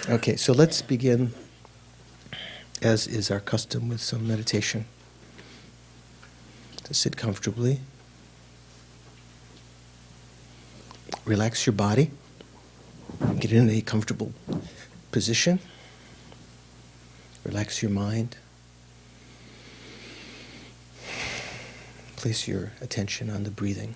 Okay, so let's begin, as is our custom, with some meditation. To sit comfortably. Relax your body. Get in a comfortable position. Relax your mind. Place your attention on the breathing.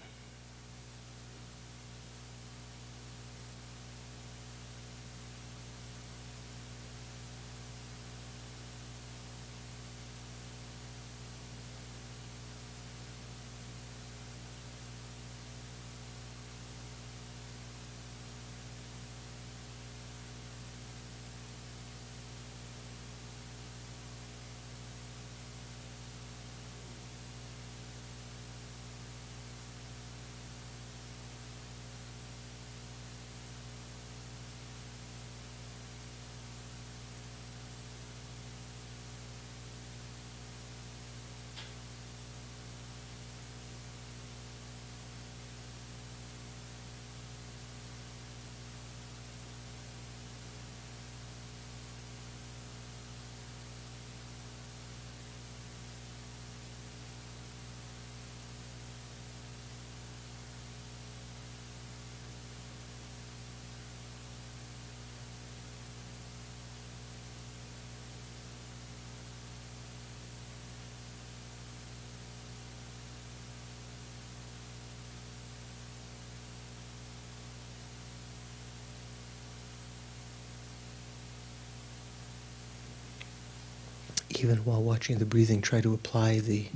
Even while watching the breathing, try to apply the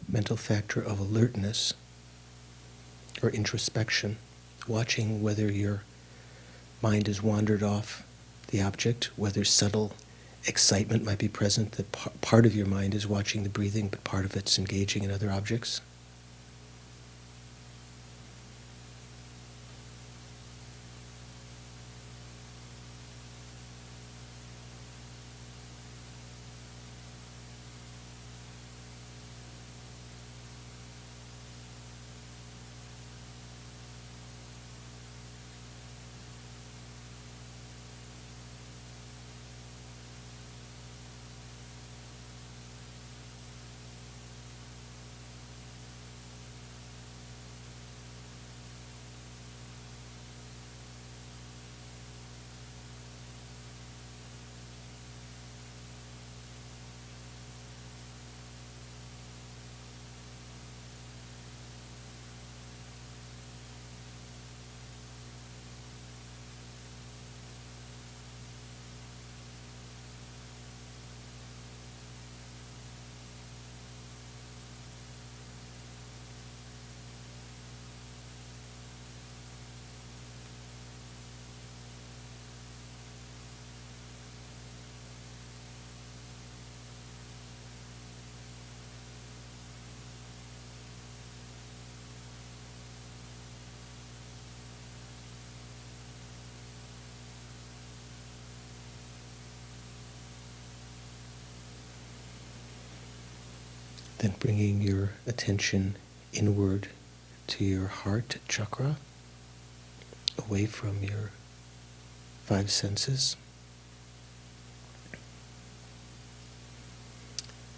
mental factor of alertness or introspection, watching whether your mind has wandered off the object, whether subtle excitement might be present, that part of your mind is watching the breathing, but part of it's engaging in other objects. Then bringing your attention inward to your heart chakra, away from your five senses.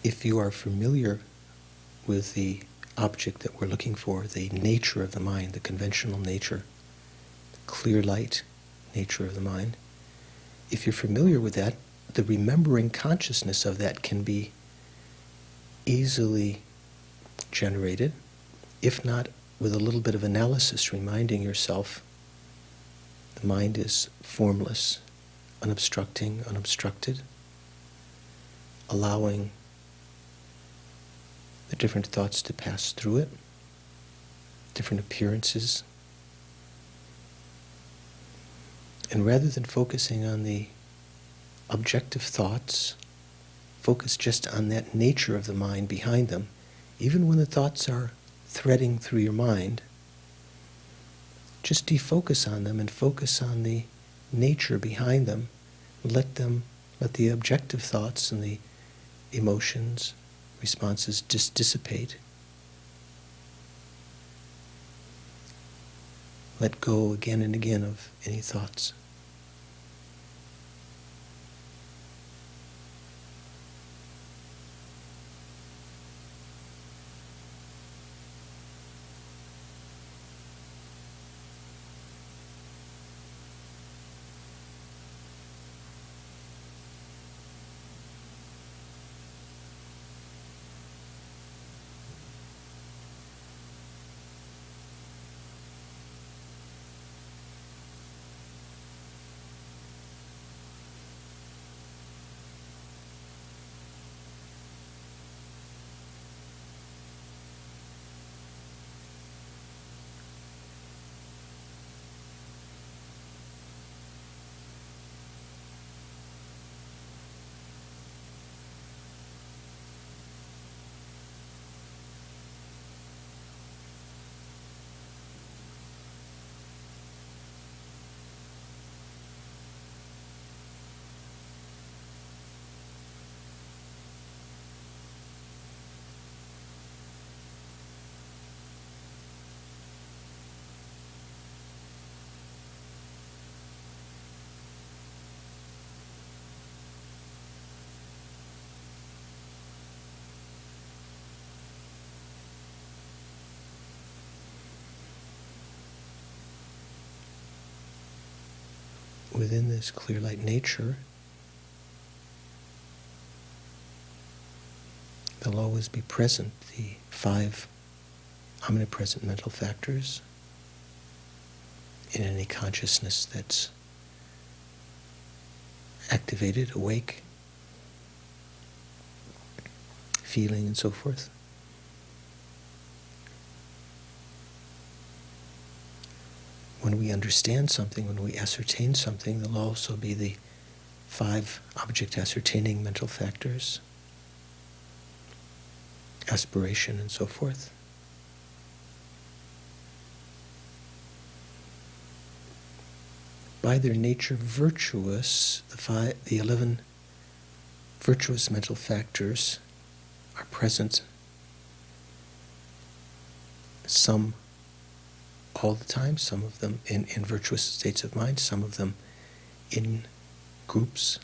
If you are familiar with the object that we're looking for, the nature of the mind, the conventional nature, the clear light nature of the mind, if you're familiar with that, the remembering consciousness of that can be easily generated, if not with a little bit of analysis, reminding yourself the mind is formless, unobstructed, allowing the different thoughts to pass through it, different appearances. And rather than focusing on the objective thoughts, focus just on that nature of the mind behind them. Even when the thoughts are threading through your mind, just defocus on them and focus on the nature behind them. Let the objective thoughts and the emotions, responses just dissipate. Let go again and again of any thoughts. within this clear light nature, there'll always be present the 5 omnipresent mental factors in any consciousness that's activated, awake, feeling, and so forth. When we understand something, when we ascertain something, there'll also be the 5 object ascertaining mental factors, aspiration, and so forth. By their nature virtuous, the 11 virtuous mental factors are present, some all the time, some of them in virtuous states of mind, some of them in groups.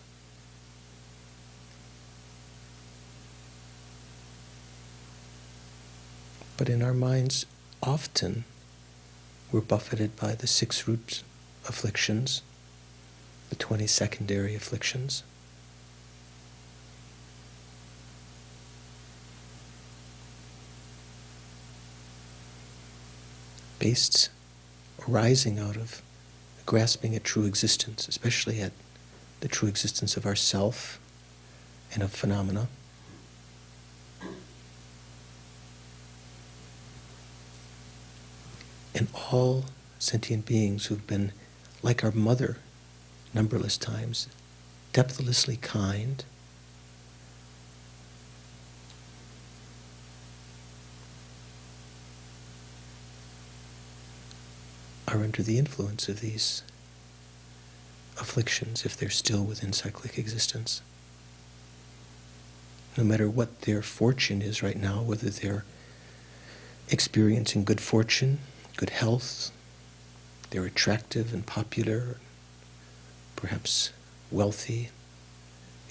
But in our minds, often we're buffeted by the 6 root afflictions, the 20 secondary afflictions. Based, arising out of grasping at true existence, especially at the true existence of ourself and of phenomena. And all sentient beings who've been, like our mother, numberless times, depthlessly kind, are under the influence of these afflictions if they're still within cyclic existence. No matter what their fortune is right now, whether they're experiencing good fortune, good health, they're attractive and popular, perhaps wealthy,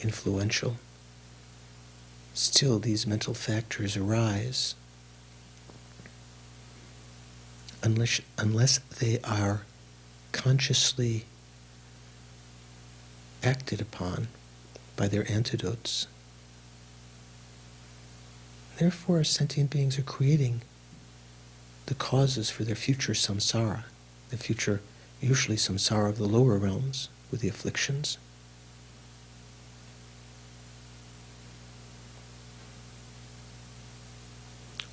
influential, still these mental factors arise unless they are consciously acted upon by their antidotes. Therefore, sentient beings are creating the causes for their future samsara, the future, usually samsara of the lower realms with the afflictions.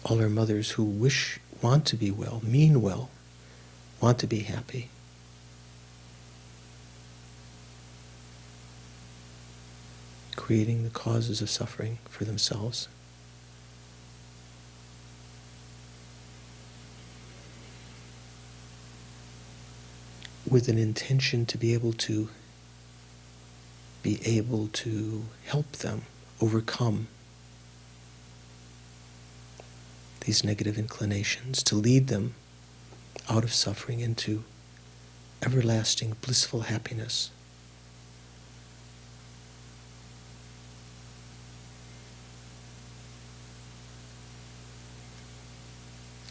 All our mothers who want to be well, mean well, want to be happy, creating the causes of suffering for themselves. With an intention to be able to help them overcome these negative inclinations, to lead them out of suffering into everlasting blissful happiness.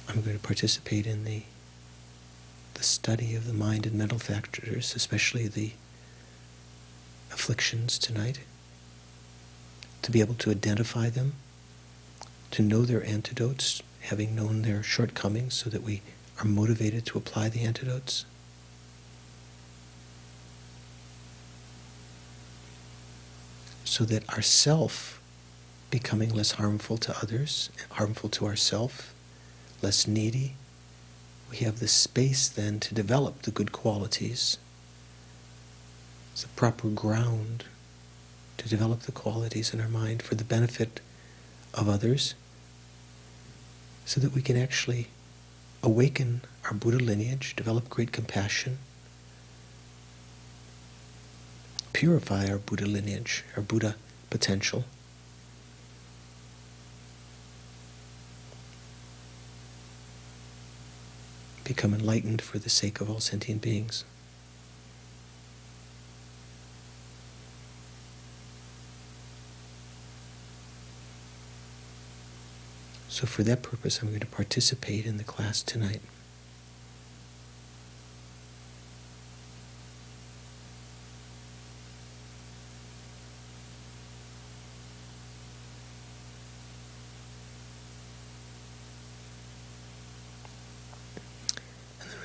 I'm going to participate in the study of the mind and mental factors, especially the afflictions tonight, to be able to identify them, to know their antidotes, having known their shortcomings, so that we are motivated to apply the antidotes. So that our self becoming less harmful to others, harmful to ourself, less needy, we have the space then to develop the good qualities. It's a proper ground to develop the qualities in our mind for the benefit of others, so that we can actually awaken our Buddha lineage, develop great compassion, purify our Buddha lineage, our Buddha potential, become enlightened for the sake of all sentient beings. So for that purpose, I'm going to participate in the class tonight.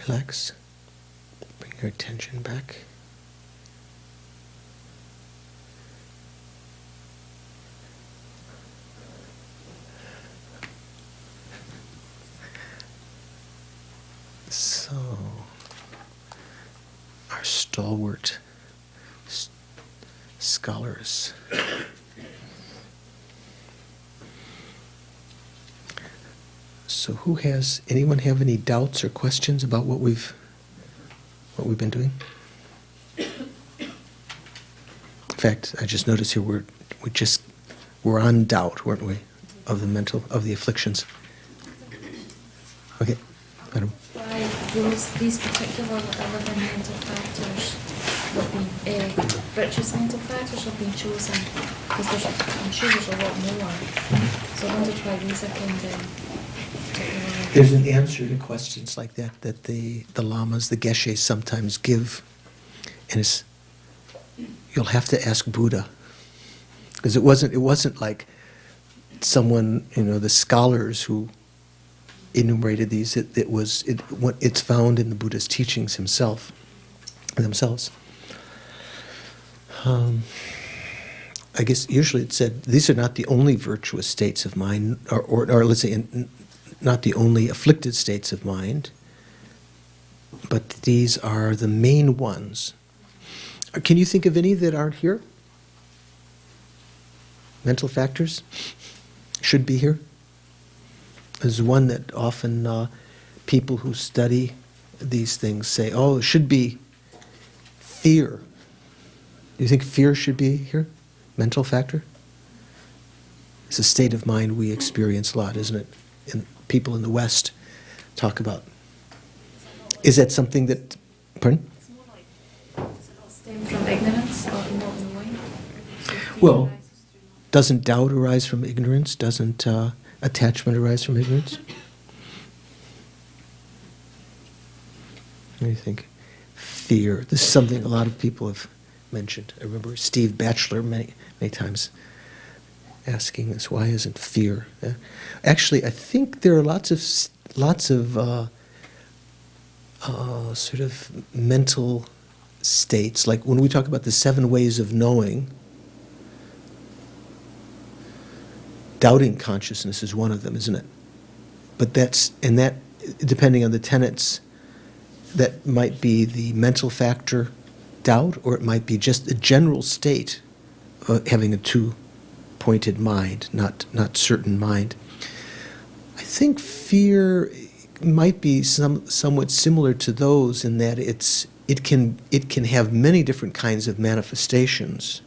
Relax. Bring your attention back. So, our stalwart scholars. So anyone have any doubts or questions about what we've been doing? In fact, I just noticed here we're on doubt, weren't we? Of the afflictions. Okay, Madam. Why these particular 11 mental factors have been, Richard's mental factors have been chosen, because I'm sure there's a lot more. So I wondered why these are kind of... There's an answer to questions like that the lamas, the geshes sometimes give. And you'll have to ask Buddha. Because it wasn't like someone, the scholars who enumerated these. It's found in the Buddha's teachings themselves. I guess usually it said these are not the only virtuous states of mind, or let's say not the only afflicted states of mind, but these are the main ones. Can you think of any that aren't here? Mental factors should be here. There's one that often people who study these things say, oh, it should be fear. Do you think fear should be here? Mental factor? It's a state of mind we experience a lot, isn't it? And people in the West talk about. Is that something that, pardon? It's more like, does it all stem from ignorance or not knowing? Well, doesn't doubt arise from ignorance? Doesn't attachment arise from ignorance? What do you think? Fear. This is something a lot of people have mentioned. I remember Steve Batchelor many times asking this, why isn't fear? Actually, I think there are lots of sort of mental states. Like when we talk about the 7 ways of knowing, doubting consciousness is one of them, isn't it? But that, depending on the tenets, that might be the mental factor doubt, or it might be just a general state of having a two-pointed mind, not certain mind. I think fear might be somewhat similar to those in that it can have many different kinds of manifestations.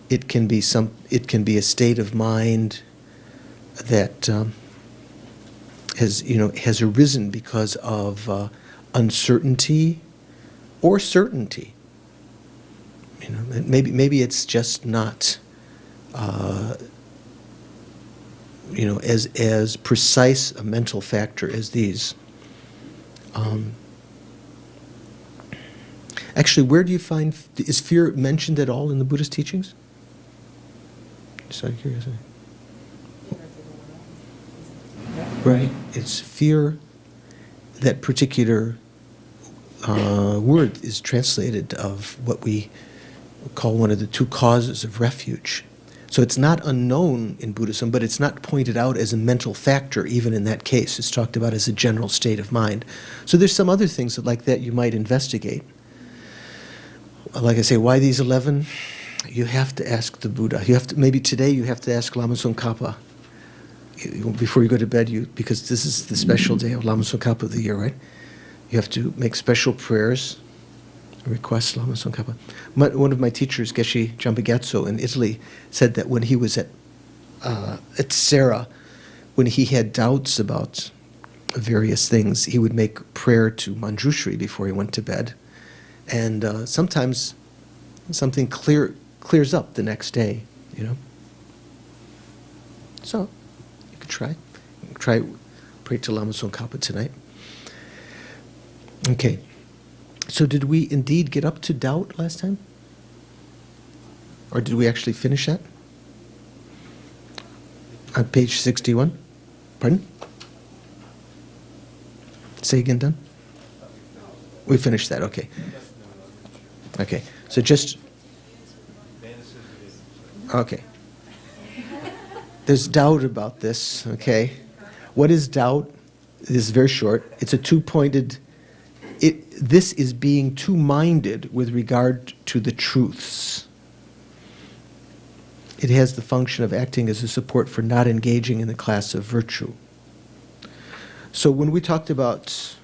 It can be a state of mind that has arisen because of uncertainty or certainty. Maybe it's just not as precise a mental factor as these. Actually, where do you find, is fear mentioned at all in the Buddhist teachings? Just out of curiosity. Right. It's fear. That particular word is translated of what we call one of the 2 causes of refuge. So it's not unknown in Buddhism, but it's not pointed out as a mental factor even in that case. It's talked about as a general state of mind. So there's some other things like that you might investigate. Like I say, why these 11? You have to ask the Buddha. Maybe today you have to ask Lama Tsongkhapa before you go to bed, because this is the special day of Lama Tsongkhapa of the year, right? You have to make special prayers, request Lama Tsongkhapa. One of my teachers, Geshe Jambagyatso in Italy, said that when he was at Serra, when he had doubts about various things, he would make prayer to Manjushri before he went to bed. And sometimes something clears up the next day, So, you could try. Pray to Lama Tsongkhapa tonight. Okay. So did we indeed get up to doubt last time? Or did we actually finish that? On page 61? Pardon? Say again, Don? We finished that, okay. Okay, so just... Okay. There's doubt about this, okay? What is doubt? This is very short. It's a two-pointed... This is being two-minded with regard to the truths. It has the function of acting as a support for not engaging in the class of virtue. So when we talked about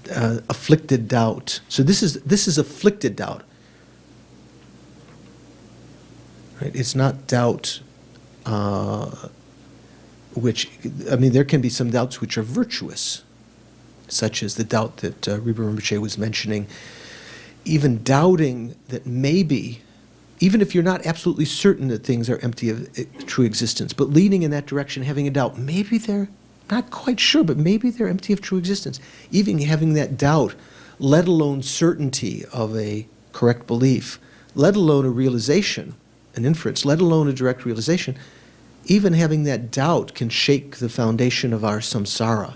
afflicted doubt, so this is afflicted doubt. Right? It's not doubt which, I mean, there can be some doubts which are virtuous, such as the doubt that Rebbe Rinpoche was mentioning. Even doubting that maybe, even if you're not absolutely certain that things are empty of true existence, but leaning in that direction, having a doubt, maybe they're not quite sure, but maybe they're empty of true existence. Even having that doubt, let alone certainty of a correct belief, let alone a realization, an inference, let alone a direct realization, even having that doubt can shake the foundation of our samsara,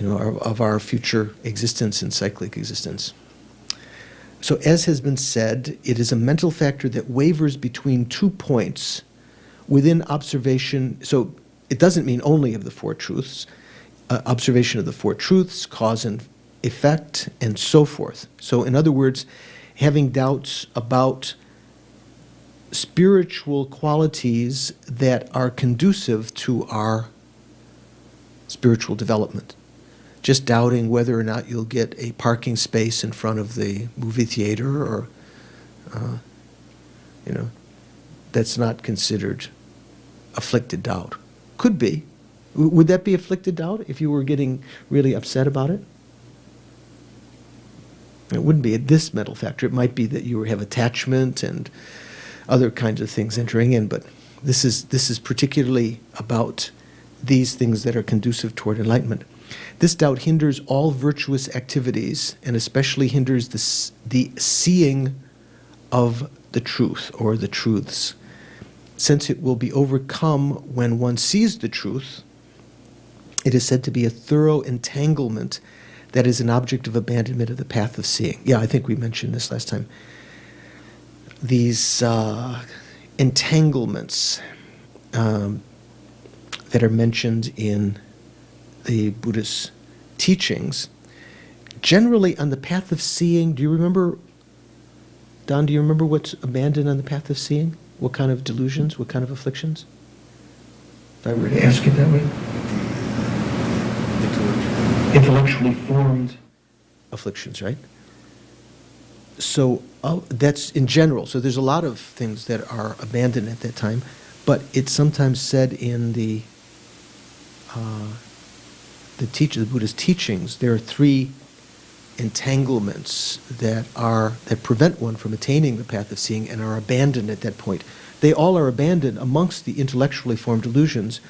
of our future existence and cyclic existence. So as has been said, it is a mental factor that wavers between 2 points within observation. So it doesn't mean only of the four truths, observation of the four truths, cause and effect, and so forth. So in other words, having doubts about spiritual qualities that are conducive to our spiritual development. Just doubting whether or not you'll get a parking space in front of the movie theater, or, that's not considered afflicted doubt. Could be. Would that be afflicted doubt if you were getting really upset about it? It wouldn't be this mental factor. It might be that you have attachment and other kinds of things entering in, but this is particularly about these things that are conducive toward enlightenment. This doubt hinders all virtuous activities, and especially hinders the seeing of the truth or the truths. Since it will be overcome when one sees the truth, it is said to be a thorough entanglement that is an object of abandonment of the path of seeing. Yeah, I think we mentioned this last time. These entanglements that are mentioned in the Buddhist teachings, generally on the path of seeing, do you remember, Don, do you remember what's abandoned on the path of seeing? What kind of delusions, what kind of afflictions? If I were to ask it that way. Intellectually formed afflictions, right? So that's in general. So there's a lot of things that are abandoned at that time, but it's sometimes said in the Buddhist teachings, there are 3 entanglements that prevent one from attaining the path of seeing and are abandoned at that point. They all are abandoned amongst the intellectually formed delusions,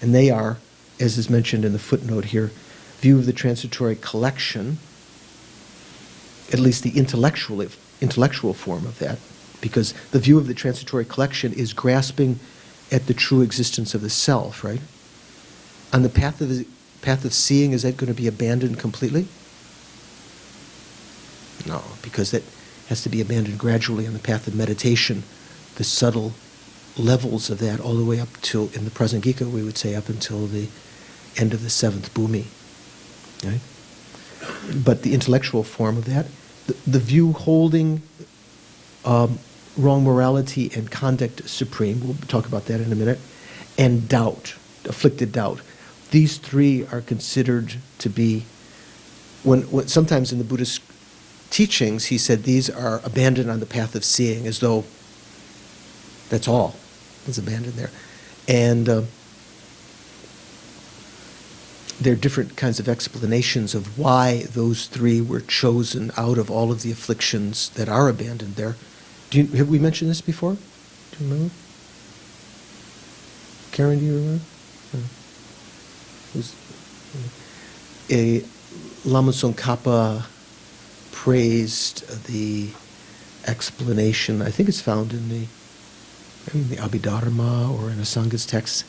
and they are, as is mentioned in the footnote here, view of the transitory collection, at least the intellectual form of that, because the view of the transitory collection is grasping at the true existence of the self, right? On the path of seeing, is that going to be abandoned completely? No, because that has to be abandoned gradually on the path of meditation, the subtle levels of that, all the way up till, in the present Gika, we would say up until the end of the 7th Bhumi. Right? But the intellectual form of that, the view holding wrong morality and conduct supreme, we'll talk about that in a minute, and doubt, afflicted doubt. These 3 are considered to be, when sometimes in the Buddhist teachings, he said these are abandoned on the path of seeing, as though that's all is abandoned there. And there are different kinds of explanations of why those 3 were chosen out of all of the afflictions that are abandoned there. Have we mentioned this before? Do you remember? Karen, do you remember? Lama Tsongkhapa praised the explanation, I think it's found in the Abhidharma or in a Sangha's text,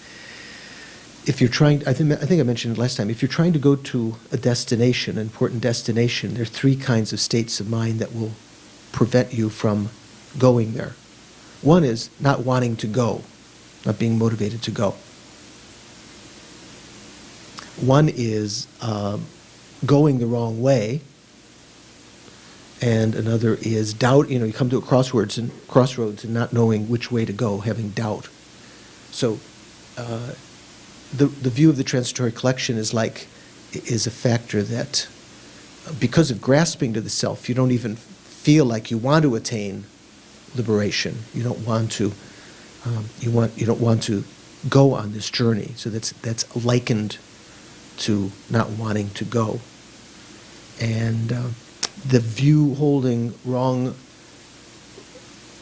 if you're trying, I think I mentioned it last time, if you're trying to go to a destination, an important destination, there are three kinds of states of mind that will prevent you from going there. One is not wanting to go, not being motivated to go. One is going the wrong way, and another is doubt. You come to a crossroads and not knowing which way to go, having doubt. So the view of the transitory collection is a factor that, because of grasping to the self, you don't even feel like you want to attain liberation. You don't want to. You don't want to go on this journey. So that's likened to not wanting to go. And the view holding wrong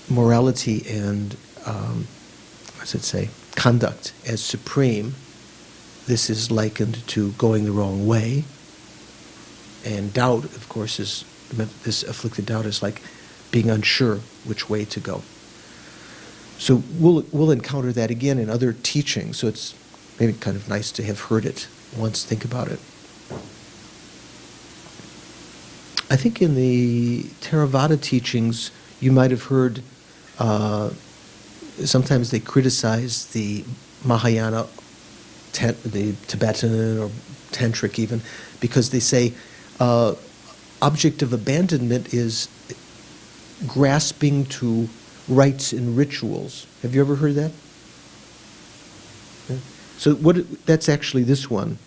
morality and conduct as supreme. This is likened to going the wrong way. And doubt, of course, this afflicted doubt is like being unsure which way to go. So we'll encounter that again in other teachings. So it's maybe kind of nice to have heard it once. Think about it. I think in the Theravada teachings, you might have heard. Sometimes they criticize the Mahayana, the Tibetan or Tantric even, because they say object of abandonment is grasping to rites and rituals. Have you ever heard that? Yeah. So that's actually this one,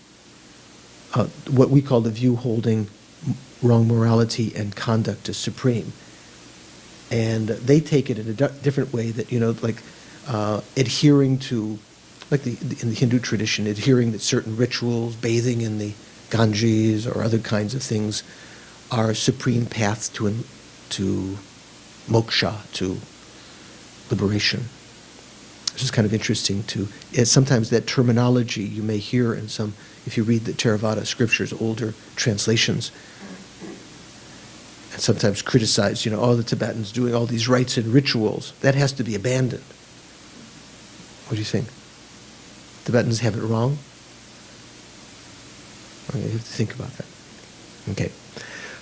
what we call the view holding wrong morality and conduct as supreme. And they take it in a different way, that, adhering to, like in the Hindu tradition, adhering to certain rituals, bathing in the Ganges or other kinds of things are supreme paths to moksha, to liberation. This is kind of interesting sometimes that terminology you may hear in some, if you read the Theravada scriptures, older translations, and sometimes criticize, all the Tibetans doing all these rites and rituals. That has to be abandoned. What do you think? Tibetans have it wrong? Okay, you have to think about that. Okay.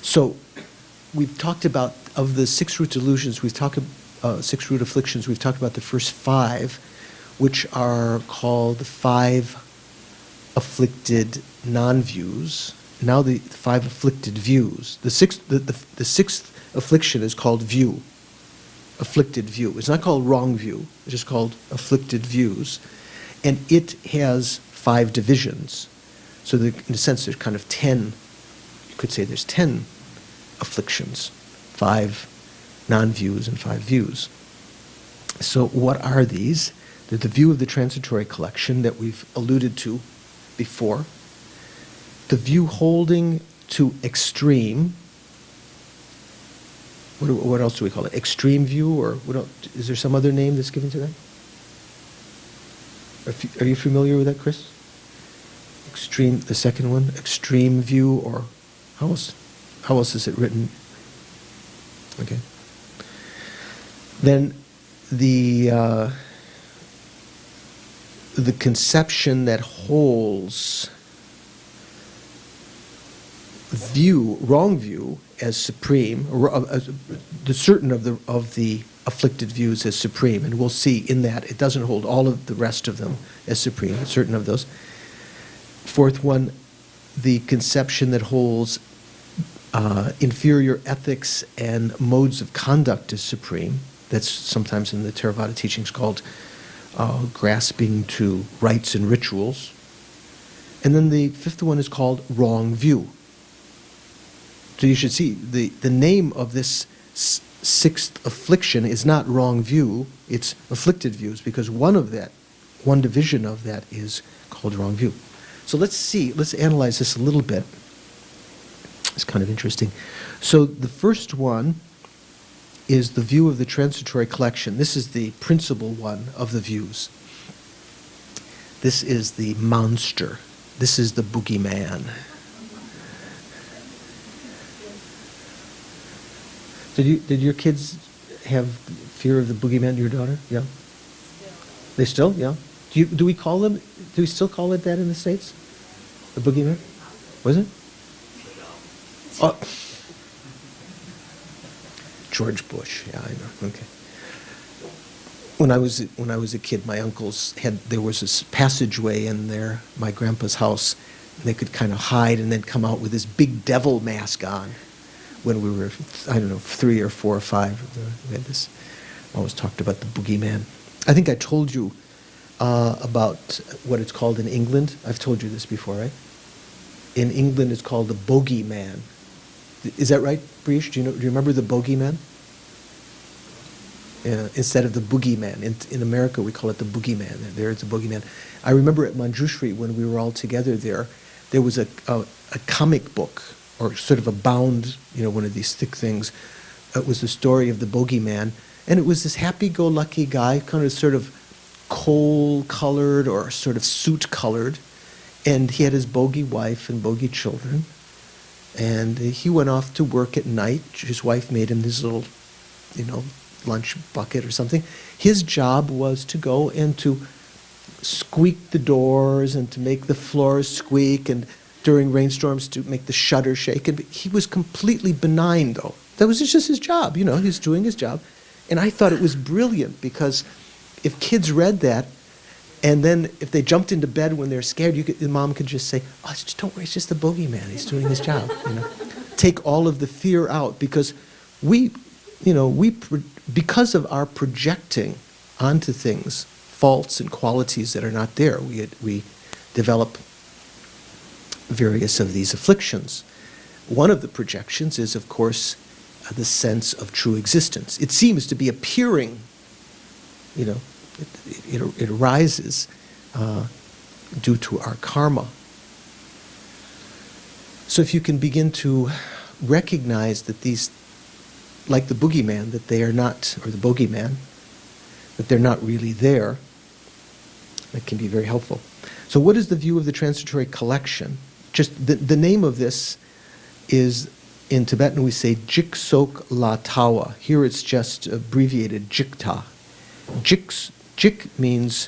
So we've talked about, of the 6 root delusions, 6 root afflictions, we've talked about the first 5, which are called the 5 afflicted non-views. Now the 5 afflicted views. The sixth affliction is called view, afflicted view. It's not called wrong view. It's just called afflicted views. And it has 5 divisions. So in a sense, there's kind of 10, you could say there's 10 afflictions, 5 non-views and 5 views. So what are these? They're the view of the transitory collection that we've alluded to before. The view holding to extreme. What else do we call it? Extreme view, or is there some other name that's given to that? Are you familiar with that, Chris? Extreme, the second one, extreme view, or how else is it written? Okay. Then the conception that holds wrong view as supreme, or the certain of the afflicted views as supreme, and we'll see in that it doesn't hold all of the rest of them as supreme, certain of those. Fourth one, the conception that holds inferior ethics and modes of conduct as supreme. That's sometimes in the Theravada teachings called grasping to rites and rituals. And then the fifth one is called wrong view. So you should see the name of this sixth affliction is not wrong view, it's afflicted views, because one division of that is called wrong view. So let's analyze this a little bit. It's kind of interesting. So the first one is the view of the transitory collection. This is the principal one of the views. This is the monster. This is the boogeyman. Did your kids have fear of the boogeyman, your daughter? Yeah? They still? Yeah? Do we call them? Do we still call it that in the States? The boogeyman? Was it? Oh. George Bush. Yeah, I know. Okay. When I was a kid, my uncles there was this passageway in my grandpa's house, and they could kind of hide and then come out with this big devil mask on. When we were, I don't know, 3 or 4 or 5, we had this. Always talked about the boogeyman. I think I told you about what it's called in England. I've told you this before, right? In England, it's called the bogeyman. Is that right, Brish? Do you remember the bogeyman? Yeah, instead of the boogeyman. In America, we call it the boogeyman. There it's a boogeyman. I remember at Manjushri, when we were all together there was a comic book, or sort of a bound, one of these thick things. It was the story of the bogeyman. And it was this happy-go-lucky guy, kind of sort of coal-colored or sort of suit-colored. And he had his bogey wife and bogey children. And he went off to work at night. His wife made him this little, lunch bucket or something. His job was to go and to squeak the doors and to make the floors squeak, and during rainstorms to make the shutter shake. And he was completely benign, though. That was just his job, he was doing his job. And I thought it was brilliant, because if kids read that, and then if they jumped into bed when they're scared, the mom could just say, "Oh, just don't worry, it's just the bogeyman. He's doing his job." Take all of the fear out, because because of our projecting onto things faults and qualities that are not there, we develop various of these afflictions. One of the projections is, of course, the sense of true existence. It seems to be appearing, it arises due to our karma. So if you can begin to recognize that these, like the boogeyman, that they are not, or the bogeyman, that they're not really there, that can be very helpful. So what is the view of the transitory collection? Just the name of this is, in Tibetan we say Jiksok La Tawa. Here it's just abbreviated Jikta. Jik means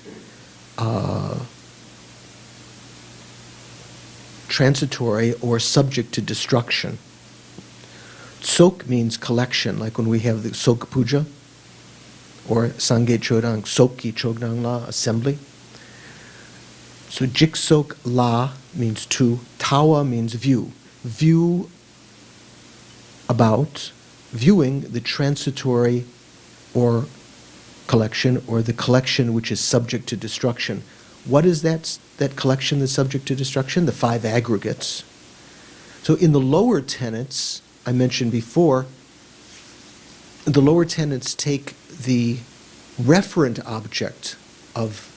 transitory or subject to destruction. Sok means collection, like when we have the Sok Puja, or Sangye Chodang, Sokki Chognang La, assembly. So Jiksok La means to, Tawa means view. View about, viewing the transitory or collection, or the collection which is subject to destruction. What is that collection that's subject to destruction? The 5 aggregates. So in the lower tenets, I mentioned before, the lower tenets take the referent object of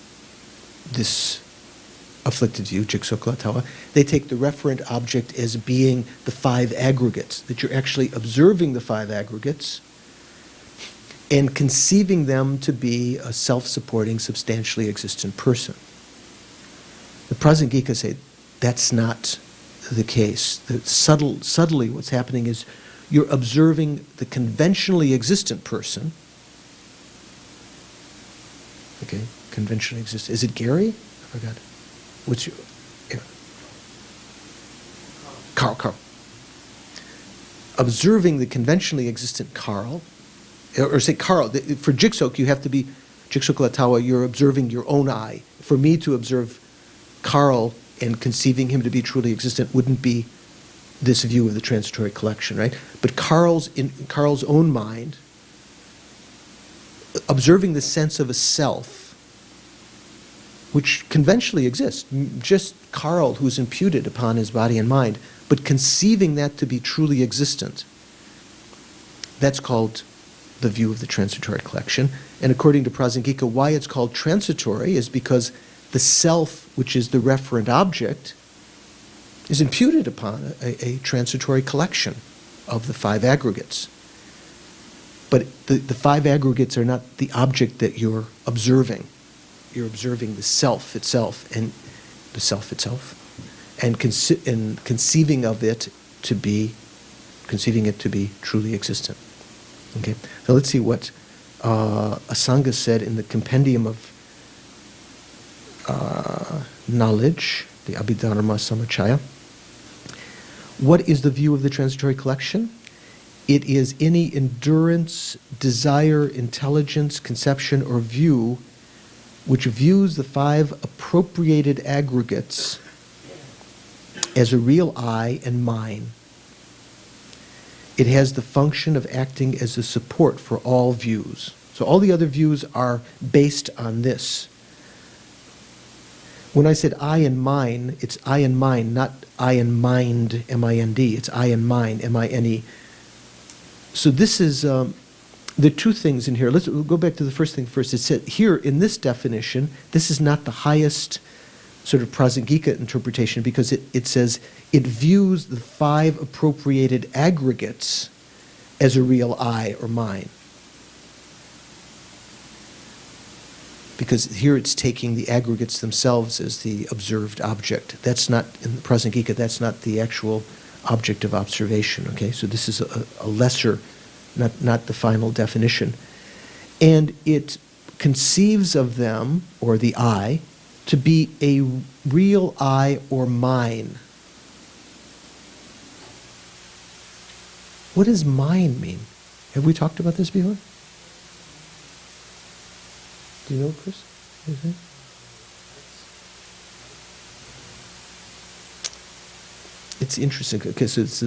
this afflicted view, Jiksok Tawa. They take the referent object as being the 5 aggregates, that you're actually observing the 5 aggregates and conceiving them to be a self-supporting, substantially existent person. The Prasangika say that's not the case. Subtly what's happening is you're observing the conventionally existent person. Okay, conventionally existent. Is it Gary? I forgot. What's your... Yeah. Carl. Observing the conventionally existent Carl, or say Carl, for Jiksok you have to be, Jiksok Latawa, you're observing your own eye. For me to observe Carl and conceiving him to be truly existent wouldn't be this view of the transitory collection, right? But in Carl's own mind, observing the sense of a self, which conventionally exists, just Carl who's imputed upon his body and mind, but conceiving that to be truly existent, that's called the view of the transitory collection. And according to Prasangika, why it's called transitory is because the self, which is the referent object, is imputed upon a transitory collection of the 5 aggregates. But the 5 aggregates are not the object that you're observing. You're observing the self itself, and conceiving it to be truly existent. Okay, so let's see what Asanga said in the compendium of knowledge, the Abhidharma Samachaya. What is the view of the transitory collection? It is any endurance, desire, intelligence, conception, or view which views the five appropriated aggregates as a real I and mine. It has the function of acting as a support for all views. So all the other views are based on this. When I said I and mine, it's I and mine, not I and mind, M-I-N-D. It's I and mine, M-I-N-E. So this is, there are two things in here. We'll go back to the first thing first. It said here in this definition, this is not the highest sort of prasangika interpretation because it says it views the five appropriated aggregates as a real I or mine. Because here it's taking the aggregates themselves as the observed object. That's not, in the prasangika, that's not the actual object of observation, okay? So this is a lesser, not the final definition. And it conceives of them, or the I, to be a real I or mine. What does mine mean? Have we talked about this before? Do you know, Chris? It's interesting because it's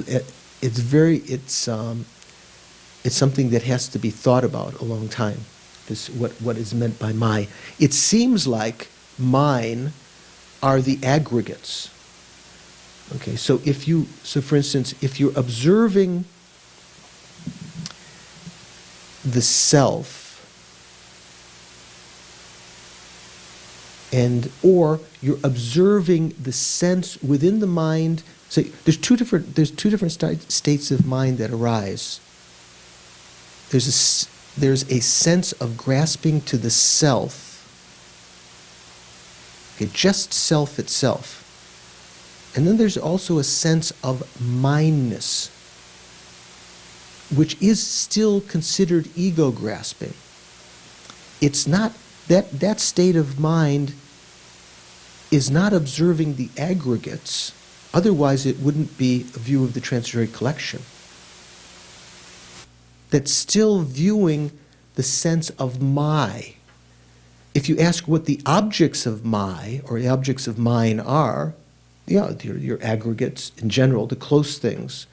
something that has to be thought about a long time. This what is meant by my. It seems like mine are the aggregates. Okay, so for instance, if you're observing the self, or you're observing the sense within the mind. So there's two different states of mind that arise. There's a sense of grasping to the self. Okay, just self itself. And then there's also a sense of mindness, which is still considered ego grasping. It's not that state of mind is not observing the aggregates, otherwise it wouldn't be a view of the transitory collection. That's still viewing the sense of my. If you ask what the objects of my or the objects of mine are, your aggregates in general, the close things,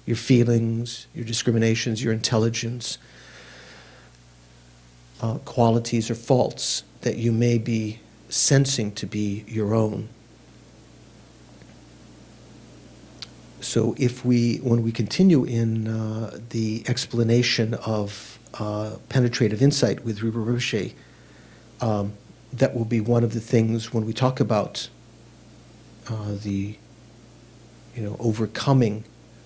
your feelings, your discriminations, your intelligence, qualities or faults that you may be sensing to be your own. So when we continue in the explanation of penetrative insight with Rupa Rinpoche, that will be one of the things when we talk about overcoming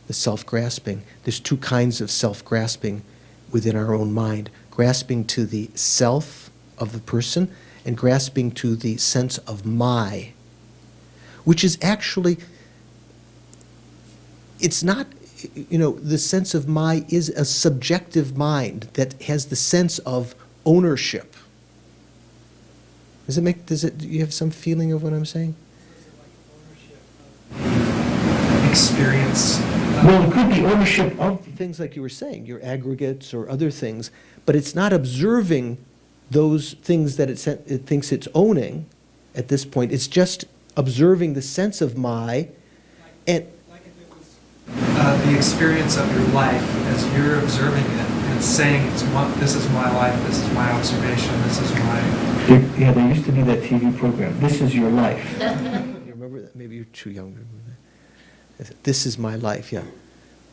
the self-grasping. There's two kinds of self-grasping within our own mind. Grasping to the self of the person and grasping to the sense of my, which is actually, it's not, the sense of my is a subjective mind that has the sense of ownership. Do you have some feeling of what I'm saying? Experience. Well, it could be ownership of things like you were saying, your aggregates or other things, but it's not observing those things that it thinks it's owning at this point. It's just observing the sense of my, and like if it was the experience of your life as you're observing it and saying, this is my life, this is my observation, this is my... Yeah, there used to be that TV program, This Is Your Life. You remember that? Maybe you're too young to remember that. This is my life, yeah.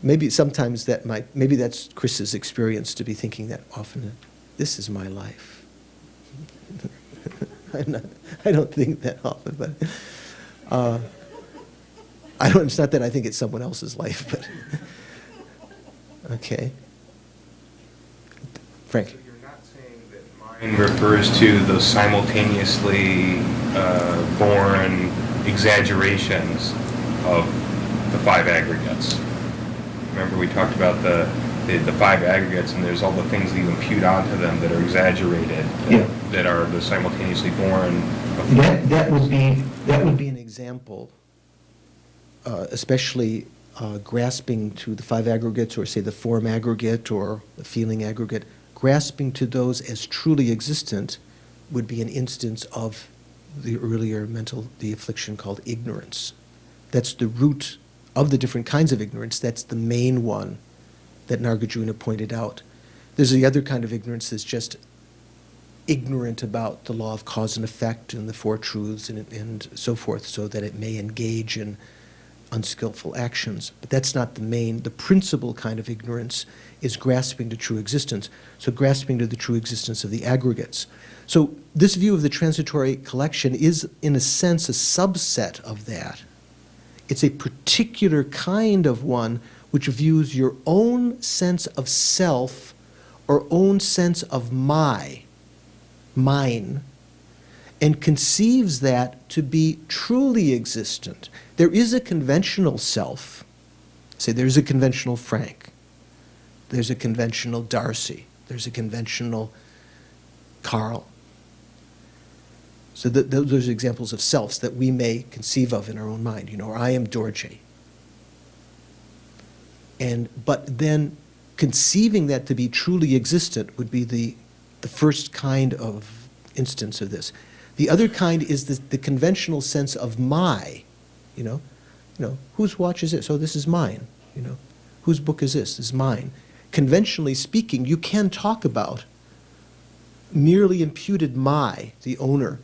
Maybe sometimes maybe that's Chris's experience to be thinking that often. This is my life. I don't think that often, but it's not that I think it's someone else's life, but okay. Frank. So you're not saying that mind refers to those simultaneously born exaggerations of the five aggregates. Remember we talked about the five aggregates, and there's all the things that you impute onto them that are exaggerated. Yeah. that are the simultaneously born. That would be an example, especially grasping to the five aggregates, or say the form aggregate or the feeling aggregate. Grasping to those as truly existent would be an instance of the earlier the affliction called ignorance. That's the root of the different kinds of ignorance. That's the main one that Nagarjuna pointed out. There's the other kind of ignorance that's just ignorant about the law of cause and effect and the four truths and so forth, so that it may engage in unskillful actions. But that's not the main. The principal kind of ignorance is grasping to true existence. So grasping to the true existence of the aggregates. So this view of the transitory collection is, in a sense, a subset of that. It's a particular kind of one which views your own sense of self or own sense of mine, and conceives that to be truly existent. There is a conventional self. Say there's a conventional Frank. There's a conventional Darcy. There's a conventional Carl. So those are examples of selves that we may conceive of in our own mind. You know, or I am Dorje. But then conceiving that to be truly existent would be the first kind of instance of this. The other kind is the conventional sense of my, you know, whose watch is this? Oh, this is mine. You know, whose book is this? This is mine. Conventionally speaking, you can talk about merely imputed my, the owner.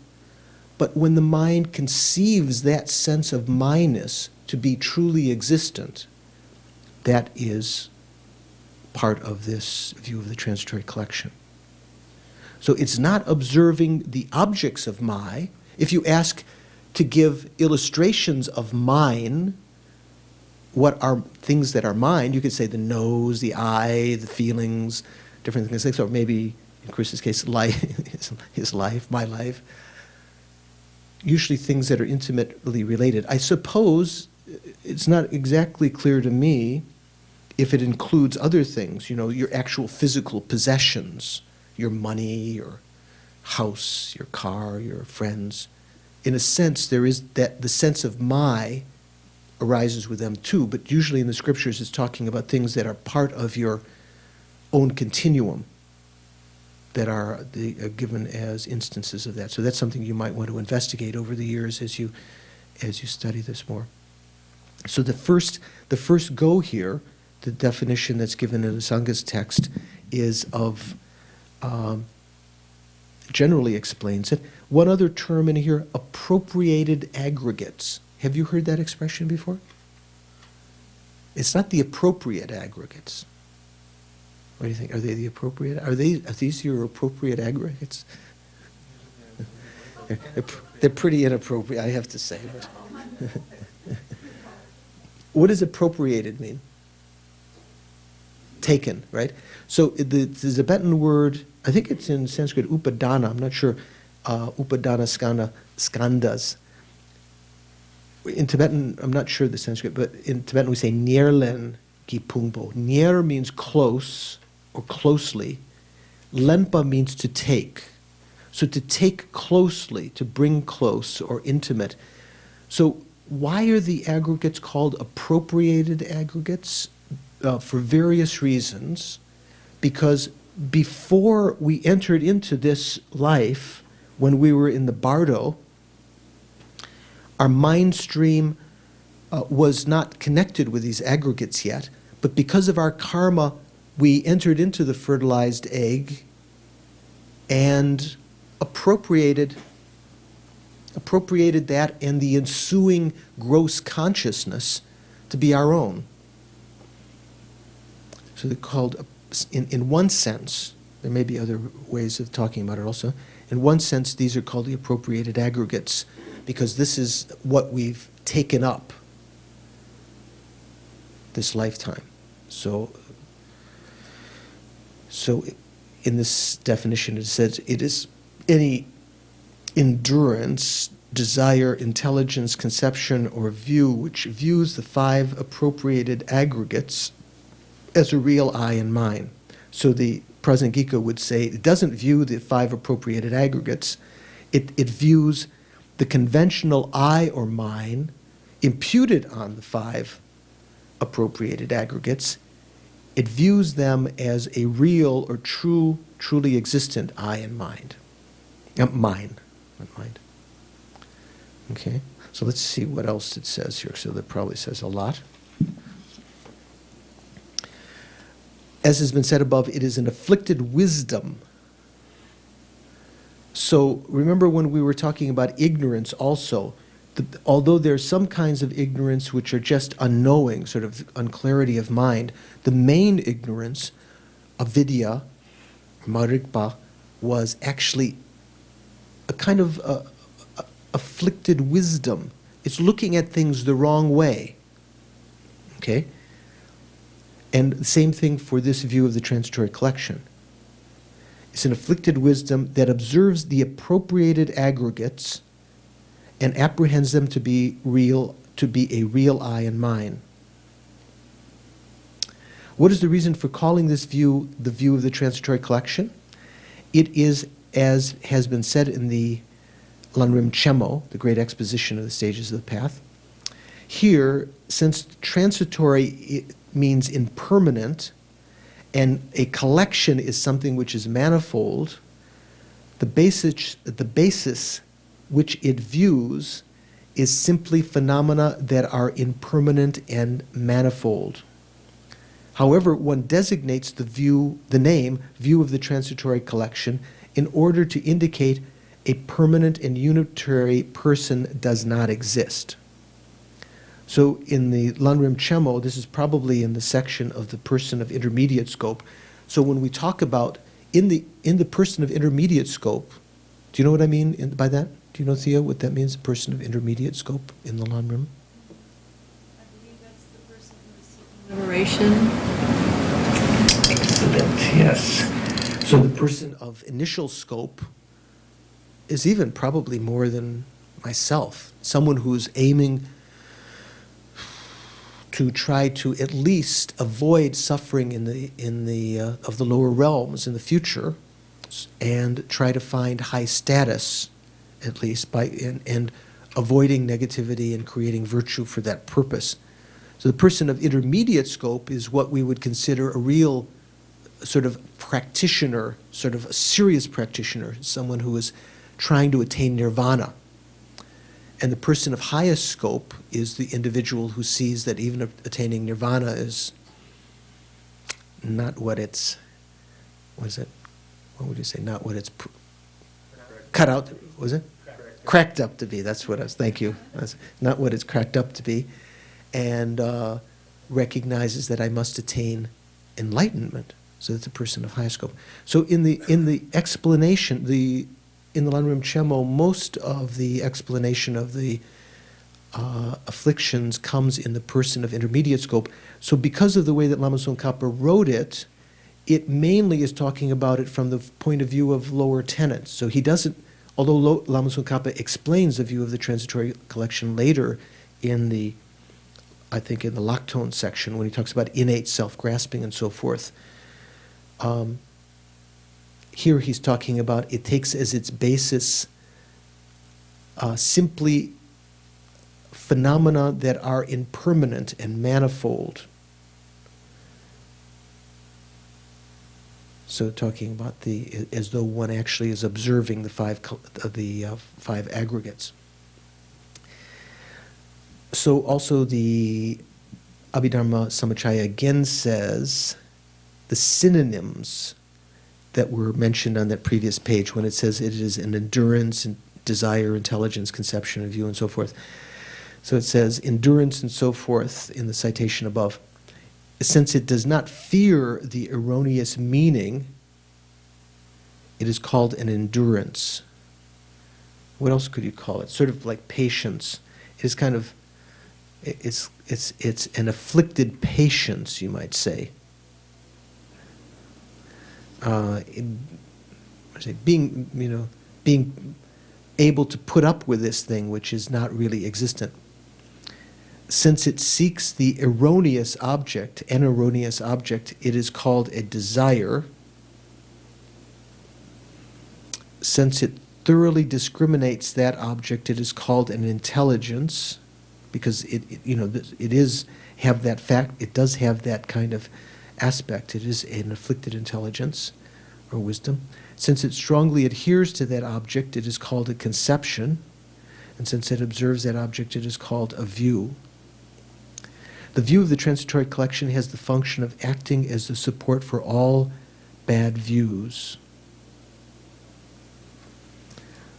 But when the mind conceives that sense of myness to be truly existent, that is part of this view of the transitory collection. So it's not observing the objects of my. If you ask to give illustrations of mine, what are things that are mine, you could say the nose, the eye, the feelings, different things. Or maybe, in Chris's case, life, his life, my life. Usually things that are intimately related. I suppose it's not exactly clear to me if it includes other things, you know, your actual physical possessions, your money, your house, your car, your friends. In a sense, there is that the sense of my arises with them too, but usually in the scriptures it's talking about things that are part of your own continuum, that are given as instances of that. So that's something you might want to investigate over the years as you study this more. So the first go here, the definition that's given in the Sangha's text is of, generally explains it. One other term in here, appropriated aggregates. Have you heard that expression before? It's not the appropriate aggregates. What do you think? Are they the appropriate? Are these your appropriate aggregates? They're pretty inappropriate, I have to say. But what does appropriated mean? Taken, right? So the Tibetan word, I think it's in Sanskrit, upadana, I'm not sure, upadana skandhas. In Tibetan, I'm not sure the Sanskrit, but in Tibetan we say nierlen ki pungpo. Nier means close or closely. Lenpa means to take. So to take closely, to bring close or intimate. So why are the aggregates called appropriated aggregates? For various reasons. Because before we entered into this life, when we were in the bardo, our mind stream was not connected with these aggregates yet, but because of our karma, we entered into the fertilized egg and appropriated that and the ensuing gross consciousness to be our own. So they're called, in one sense, there may be other ways of talking about it also, in one sense these are called the appropriated aggregates, because this is what we've taken up this lifetime. So in this definition it says it is any endurance, desire, intelligence, conception, or view which views the five appropriated aggregates as a real I and mine. So the Prasangika would say, it doesn't view the 5 appropriated aggregates. It views the conventional I or mine imputed on the 5 appropriated aggregates. It views them as a real or truly existent I and mind. Mine, not mind. Okay, so let's see what else it says here. So that probably says a lot. As has been said above, it is an afflicted wisdom. So remember when we were talking about ignorance also, although there's some kinds of ignorance which are just unknowing, sort of unclarity of mind, the main ignorance, avidya, marikpa, was actually a kind of afflicted wisdom. It's looking at things the wrong way. Okay? And the same thing for this view of the transitory collection. It's an afflicted wisdom that observes the appropriated aggregates and apprehends them to be real, to be a real I and mine. What is the reason for calling this view the view of the transitory collection? It is, as has been said in the Lanrim Chemo, the great exposition of the stages of the path. Here, since transitory means impermanent, and a collection is something which is manifold, the basis which it views is simply phenomena that are impermanent and manifold. However, one designates the name view of the transitory collection in order to indicate a permanent and unitary person does not exist. So in the Lanrim Chemo, this is probably in the section of the person of intermediate scope. So when we talk about in the person of intermediate scope, do you know what I mean by that? Do you know, Thea, what that means, person of intermediate scope in the Lanrim? I believe that's the person who is seeking liberation. Excellent, yes. So the person of initial scope is even probably more than myself, someone who's aiming to try to at least avoid suffering in the of the lower realms in the future, and try to find high status, at least by and avoiding negativity and creating virtue for that purpose. So the person of intermediate scope is what we would consider a real sort of practitioner, sort of a serious practitioner, someone who is trying to attain nirvana. And the person of highest scope is the individual who sees that even attaining nirvana is not what it's, what is it? What would you say? Not what it's cut out, was it? Cracked up to be, that's what I was, thank you. That's not what it's cracked up to be. And recognizes that I must attain enlightenment. So that's a person of high scope. So in the explanation, in the Lanrim Chemo, most of the explanation of the afflictions comes in the person of intermediate scope. So because of the way that Lama Tsongkhapa wrote it, it mainly is talking about it from the point of view of lower tenets. So he doesn't, although Lama Tsongkhapa explains the view of the transitory collection later in the, I think in the Lactone section, when he talks about innate self-grasping and so forth, here he's talking about it takes as its basis simply phenomena that are impermanent and manifold. So talking about as though one actually is observing the five aggregates. So also the Abhidharma Samachaya again says the synonyms that were mentioned on that previous page when it says it is an endurance, and desire, intelligence, conception, and view, and so forth. So it says endurance and so forth in the citation above. Since it does not fear the erroneous meaning, it is called an endurance. What else could you call it? Sort of like patience. It is kind of, it's an afflicted patience, you might say. Being able to put up with this thing which is not really existent. Since it seeks the erroneous object, an erroneous object, it is called a desire. Since it thoroughly discriminates that object, it is called an intelligence, because it does have that kind of aspect. It is an afflicted intelligence or wisdom. Since it strongly adheres to that object, it is called a conception. And since it observes that object, it is called a view. The view of the transitory collection has the function of acting as the support for all bad views.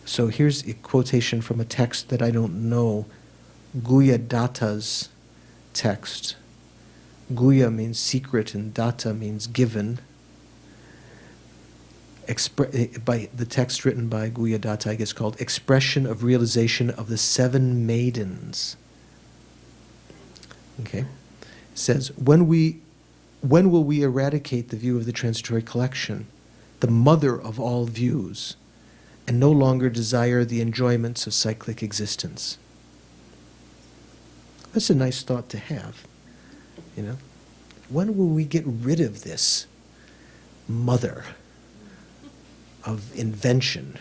So here's a quotation from a text that I don't know, Guya Datta's text. Guya means secret and Datta means given. By the text written by Guya Datta, I guess, called Expression of Realization of the Seven Maidens. Okay? It says, when will we eradicate the view of the transitory collection, the mother of all views, and no longer desire the enjoyments of cyclic existence? That's a nice thought to have, you know. When will we get rid of this mother of invention? Do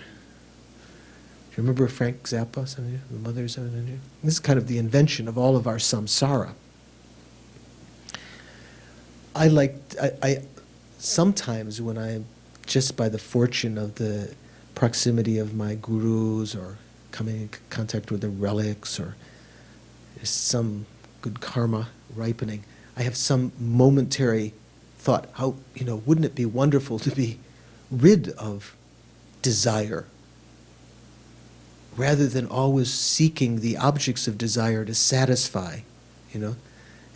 you remember Frank Zappa, some of you? The mothers of invention? This is kind of the invention of all of our samsara. I sometimes when I'm just by the fortune of the proximity of my gurus or coming in contact with the relics or some good karma ripening, I have some momentary thought, how, wouldn't it be wonderful to be rid of desire rather than always seeking the objects of desire to satisfy,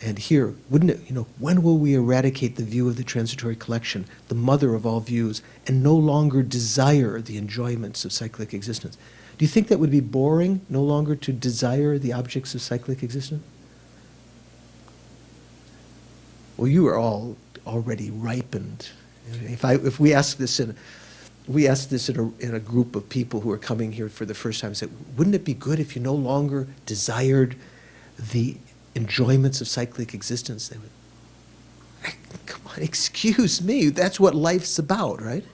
And here, wouldn't it, when will we eradicate the view of the transitory collection, the mother of all views, and no longer desire the enjoyments of cyclic existence? Do you think that would be boring, no longer to desire the objects of cyclic existence? Well, you are all already ripened. If we ask this in a group of people who are coming here for the first time, say, wouldn't it be good if you no longer desired the enjoyments of cyclic existence? They would, come on, excuse me, that's what life's about, right?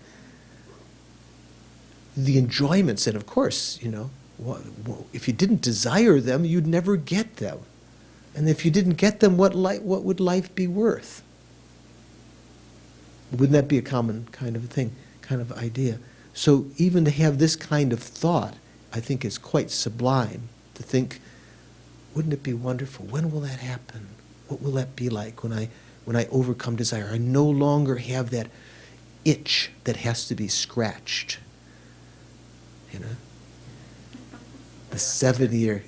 The enjoyments, and of course, if you didn't desire them, you'd never get them. And if you didn't get them, what would life be worth? Wouldn't that be a common kind of thing, kind of idea? So even to have this kind of thought, I think is quite sublime, to think, wouldn't it be wonderful? When will that happen? What will that be like when I overcome desire? I no longer have that itch that has to be scratched. The 7-year,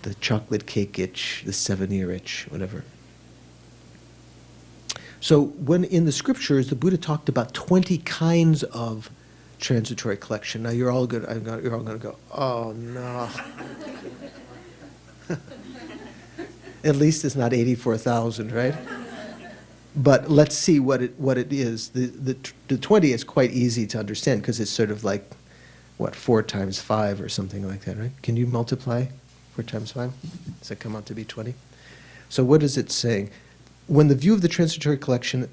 the chocolate cake itch, the 7-year itch, whatever. So when in the scriptures, the Buddha talked about 20 kinds of transitory collection. Now you're all going to go, oh no. At least it's not 84,000, right? But let's see what it is. The 20 is quite easy to understand because it's sort of like, 4 times 5 or something like that, right? Can you multiply 4 times 5? Does that come out to be 20? So what is it saying? When the view of the transitory collection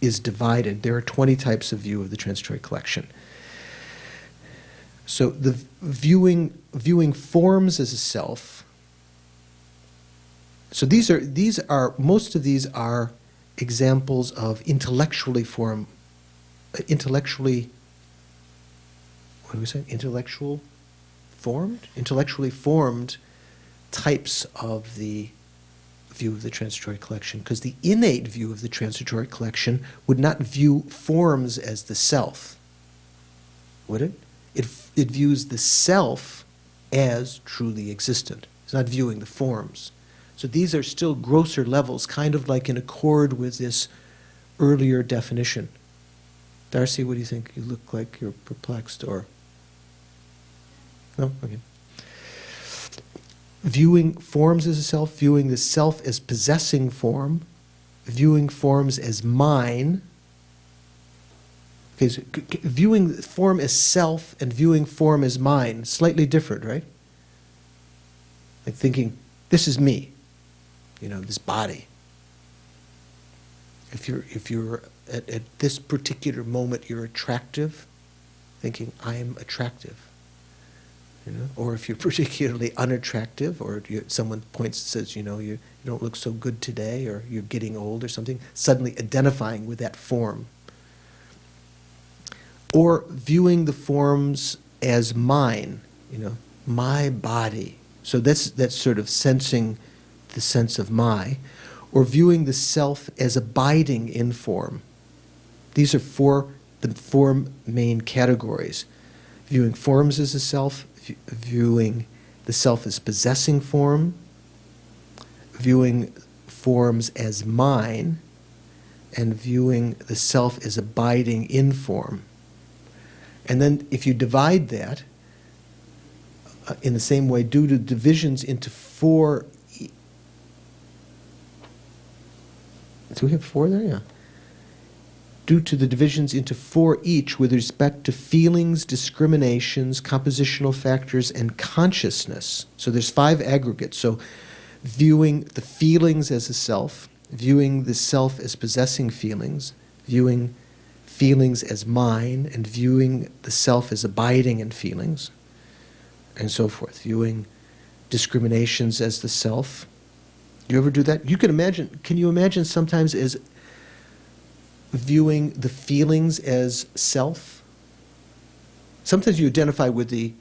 is divided, there are 20 types of view of the transitory collection. So the viewing forms as a self. So most of these are examples of intellectually formed types of the view of the transitory collection, because the innate view of the transitory collection would not view forms as the self, would it? It views the self as truly existent. It's not viewing the forms. So these are still grosser levels, kind of like in accord with this earlier definition. Darcy, what do you think? You look like you're perplexed, or? No? Okay. Viewing forms as a self, viewing the self as possessing form, viewing forms as mine. Okay, so viewing form as self and viewing form as mine, slightly different, right? Like thinking, this is me, this body. If you're at this particular moment you're attractive, thinking I am attractive. Or if you're particularly unattractive, or someone points and says, you don't look so good today, or you're getting old or something, suddenly identifying with that form. Or viewing the forms as mine, my body. So that's sort of sensing the sense of my. Or viewing the self as abiding in form. These are the four main categories. Viewing forms as a self, viewing the self as possessing form, viewing forms as mine, and viewing the self as abiding in form. And then if you divide that, in the same way, due to divisions into four... Do we have four there? Yeah. Due to the divisions into four each with respect to feelings, discriminations, compositional factors, and consciousness. So there's 5 aggregates. So viewing the feelings as a self, viewing the self as possessing feelings, viewing feelings as mine, and viewing the self as abiding in feelings, and so forth. Viewing discriminations as the self. Do you ever do that? Can you imagine sometimes as viewing the feelings as self? Sometimes you identify with the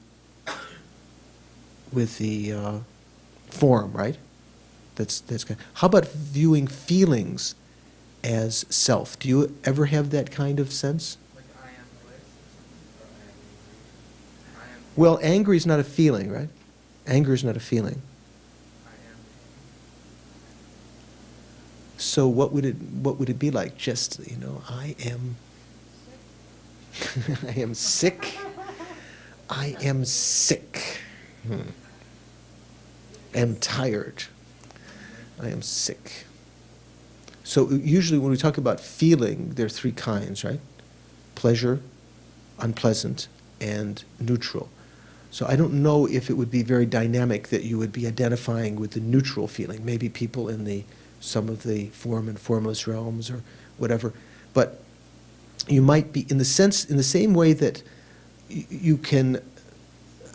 form, right? That's kind. How about viewing feelings as self? Do you ever have that kind of sense? Like I am bliss, or I am Well, anger is not a feeling, right? Anger is not a feeling. I am. So what would it be like? Just, I am I am sick. I am sick. Am tired. I am sick. So usually when we talk about feeling, there are 3 kinds, right? Pleasure, unpleasant, and neutral. So I don't know if it would be very dynamic that you would be identifying with the neutral feeling. Maybe people in some of the form and formless realms or whatever. But you might be, in the same way that you can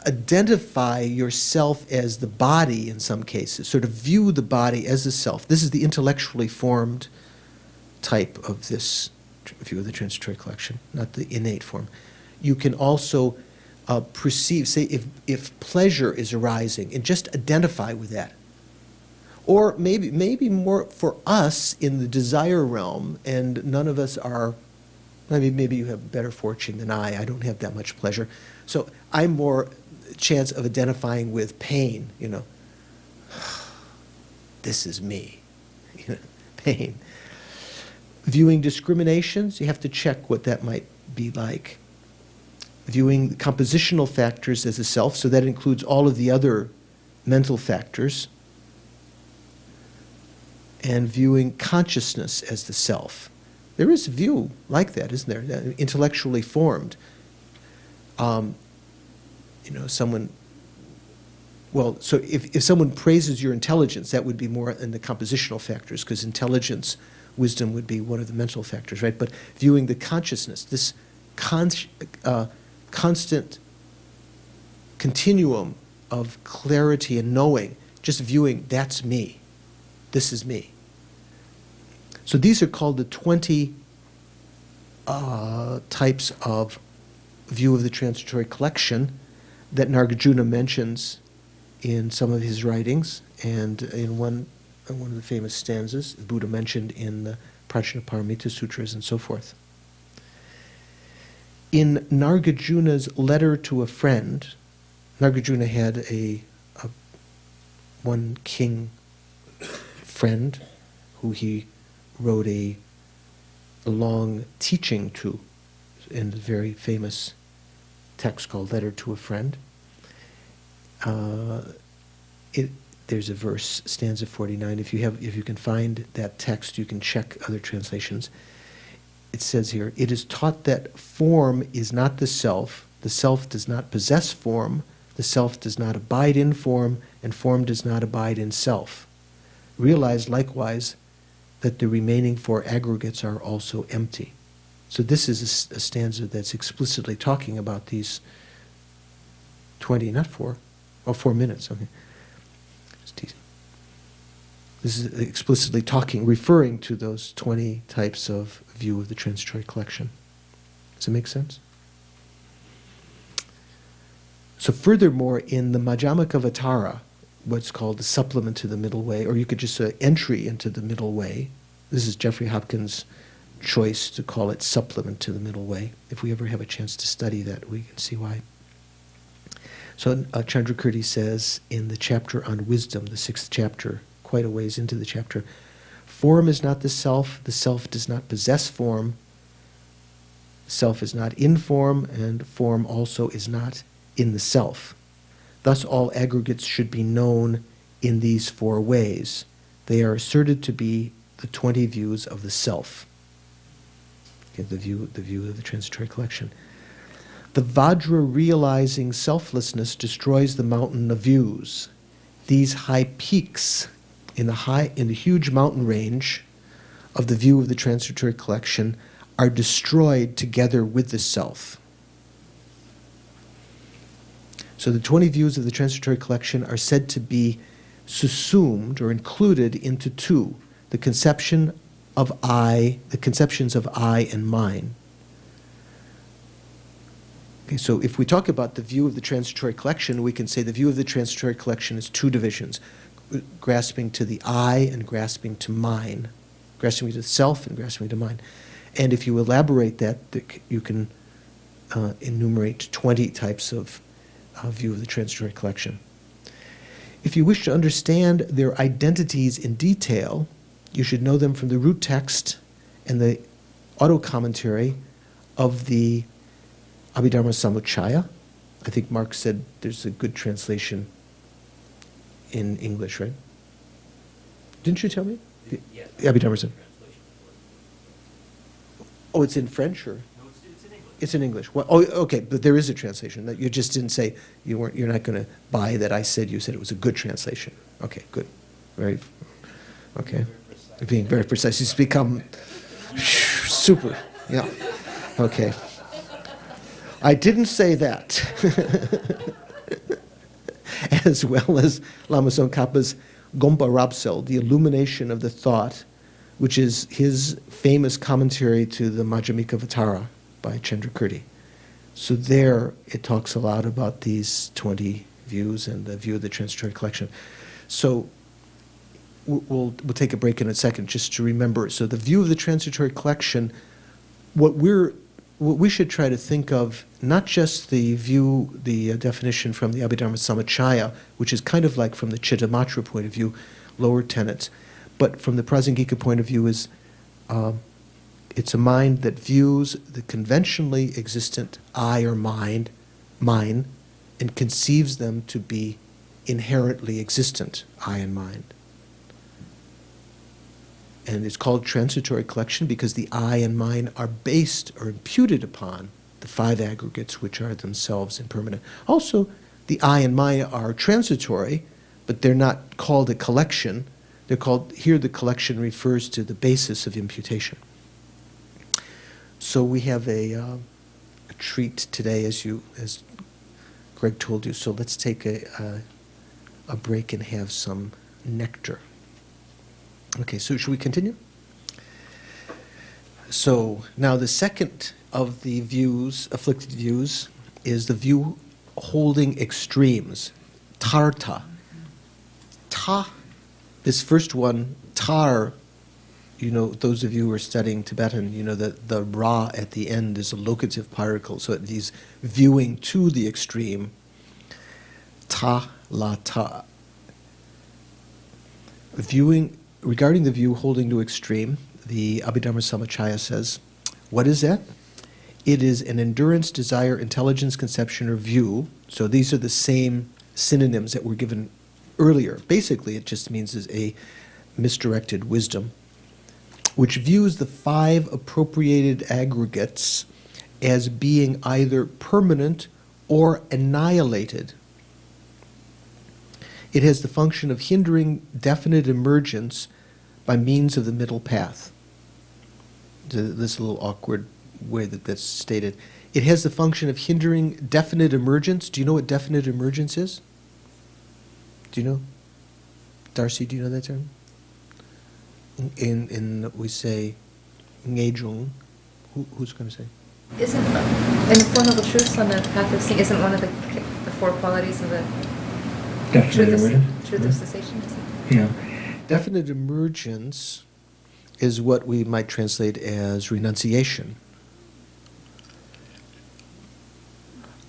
identify yourself as the body in some cases, sort of view the body as a self. This is the intellectually formed type of this view of the transitory collection, not the innate form. You can also perceive, say, if pleasure is arising, and just identify with that. Or maybe more for us in the desire realm, and none of us are, maybe you have better fortune than I don't have that much pleasure. So I'm more chance of identifying with pain, This is me, pain. Viewing discriminations, you have to check what that might be like. Viewing compositional factors as a self, so that includes all of the other mental factors. And viewing consciousness as the self. There is a view like that, isn't there? Intellectually formed. Someone... Well, so if someone praises your intelligence, that would be more in the compositional factors, because intelligence, wisdom would be one of the mental factors, right? But viewing the consciousness, this constant continuum of clarity and knowing, just viewing, that's me. This is me. So these are called the 20 types of view of the transitory collection that Nagarjuna mentions in some of his writings, and in one of the famous stanzas, Buddha mentioned in the Prajnaparamita Sutras and so forth. In Nagarjuna's letter to a friend, Nagarjuna had one king friend who he wrote a long teaching to in the very famous text called Letter to a Friend. There's a verse, stanza 49. If you can find that text, you can check other translations. It says here, "It is taught that form is not the self does not possess form, the self does not abide in form, and form does not abide in self. Realize likewise that the remaining four aggregates are also empty. So this is a stanza that's explicitly talking about these 20, not 4, or 4 minutes, okay. Just teasing. This is explicitly talking, referring to those 20 types of view of the transitory collection. Does it make sense? So furthermore, in the Madhyamaka what's called the supplement to the middle way, or you could just say entry into the middle way. This is Jeffrey Hopkins' choice to call it supplement to the middle way. If we ever have a chance to study that, we can see why. So Chandrakirti says in the chapter on wisdom, the 6th chapter, quite a ways into the chapter, form is not the self does not possess form, self is not in form, and form also is not in the self. Thus all aggregates should be known in these 4 ways. They are asserted to be the 20 views of the self. Okay, the view of the transitory collection. The Vajra realizing selflessness destroys the mountain of views. These high peaks in the huge mountain range of the view of the transitory collection are destroyed together with the self. So the 20 views of the transitory collection are said to be subsumed or included into 2, the conceptions of I and mine. Okay, so if we talk about the view of the transitory collection, we can say the view of the transitory collection is 2 divisions, grasping to the I and grasping to mine, grasping to the self and grasping to mine. And if you elaborate that, you can enumerate 20 types of view of the transitory collection. If you wish to understand their identities in detail, you should know them from the root text and the auto-commentary of the Abhidharma Samuccaya. I think Mark said there's a good translation in English, right? Didn't you tell me? Yes. The Abhidharma Samuccaya. Oh, it's in French, or? No, it's in English. It's in English. Well, oh, okay, but there is a translation. That you just didn't say you're not going to buy that. You said it was a good translation. Okay, good, very, okay. Being very precise. It's become super. Yeah. Okay. I didn't say that. As well as Lama Tsongkhapa's Gompa Rapsel, the illumination of the thought, which is his famous commentary to the Madhyamika by Chandrakirti. So there it talks a lot about these 20 views and the view of the transitory collection. So we'll take a break in a second just to remember. So the view of the transitory collection, what we should try to think of, not just the view, the definition from the Abhidharma Samuccaya, which is kind of like from the Chittamatra point of view, lower tenets, but from the Prasangika point of view is it's a mind that views the conventionally existent I or mine, and conceives them to be inherently existent, I and mind. And it's called transitory collection because the I and mine are based or imputed upon the 5 aggregates, which are themselves impermanent. Also, the I and mine are transitory, but they're not called a collection. They're called, here the collection refers to the basis of imputation. So we have a treat today, as Greg told you. So let's take a break and have some nectar. Okay, so should we continue? So now the second of the views, afflicted views, is the view holding extremes, tarta. Ta, this first one, tar, you know, those of you who are studying Tibetan, you know that the ra at the end is a locative particle, so it is viewing to the extreme. Ta, la, ta. Regarding the view holding to extreme, the Abhidharma Samuccaya says, what is that? It is an endurance, desire, intelligence, conception, or view. So these are the same synonyms that were given earlier. Basically, it just means is a misdirected wisdom, which views the 5 appropriated aggregates as being either permanent or annihilated. It has the function of hindering definite emergence by means of the middle path. This little awkward way that that's stated. It has the function of hindering definite emergence. Do you know what definite emergence is? Do you know? Darcy, do you know that term? In we say, ngejung. Who's going to say? Isn't, in the Four Noble Truths on the Path of Seeing, isn't one of the four qualities of the Definite emergence. truth of cessation? Isn't it? Yeah. Definite emergence is what we might translate as renunciation,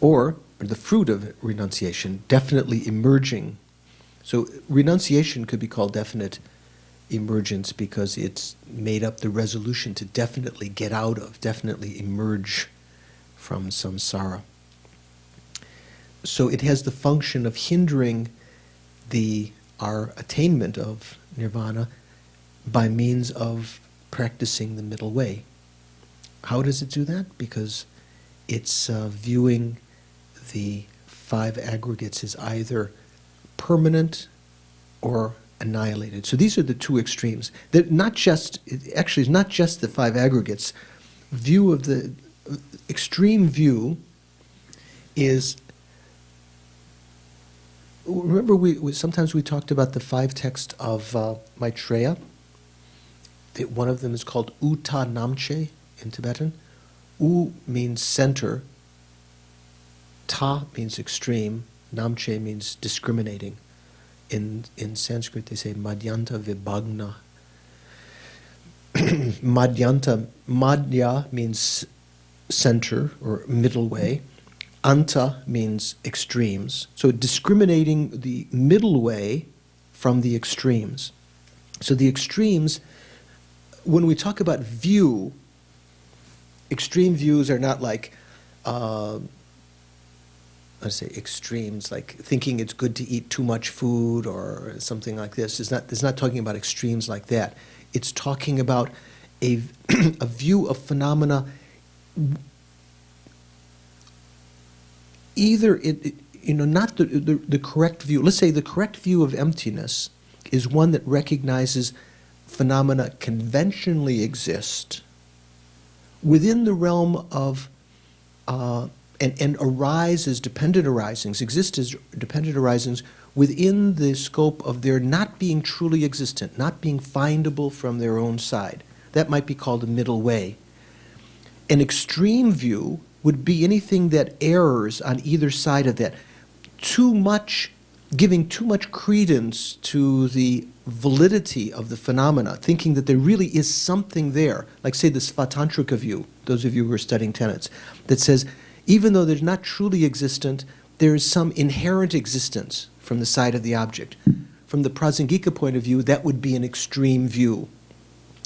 or the fruit of renunciation, definitely emerging. So renunciation could be called definite emergence because it's made up the resolution to definitely get out of, definitely emerge from samsara. So it has the function of hindering our attainment of nirvana by means of practicing the middle way. How does it do that? Because it's viewing the five aggregates as either permanent or annihilated. So these are the two extremes. They're not just, actually, it's not just the five aggregates. View of the extreme view is, remember sometimes we talked about the five texts of Maitreya. One of them is called Uta Namche in Tibetan. U means center, Ta means extreme, Namche means discriminating. In Sanskrit they say Madhyanta Vibhagna. Madhya means center or middle way. Anta means extremes. So discriminating the middle way from the extremes. So the extremes, when we talk about view, extreme views are not like, let's say extremes, like thinking it's good to eat too much food or something like this. It's not talking about extremes like that. It's talking about a view of phenomena. Either not the correct view. Let's say the correct view of emptiness is one that recognizes phenomena conventionally exist within the realm of and arise as dependent arisings, exist as dependent arisings within the scope of their not being truly existent, not being findable from their own side. That might be called a middle way. An extreme view would be anything that errs on either side of that. Giving too much credence to the validity of the phenomena, thinking that there really is something there, like say the Svatantrika view, those of you who are studying tenets, that says even though there's not truly existent, there is some inherent existence from the side of the object. From the Prasangika point of view, that would be an extreme view.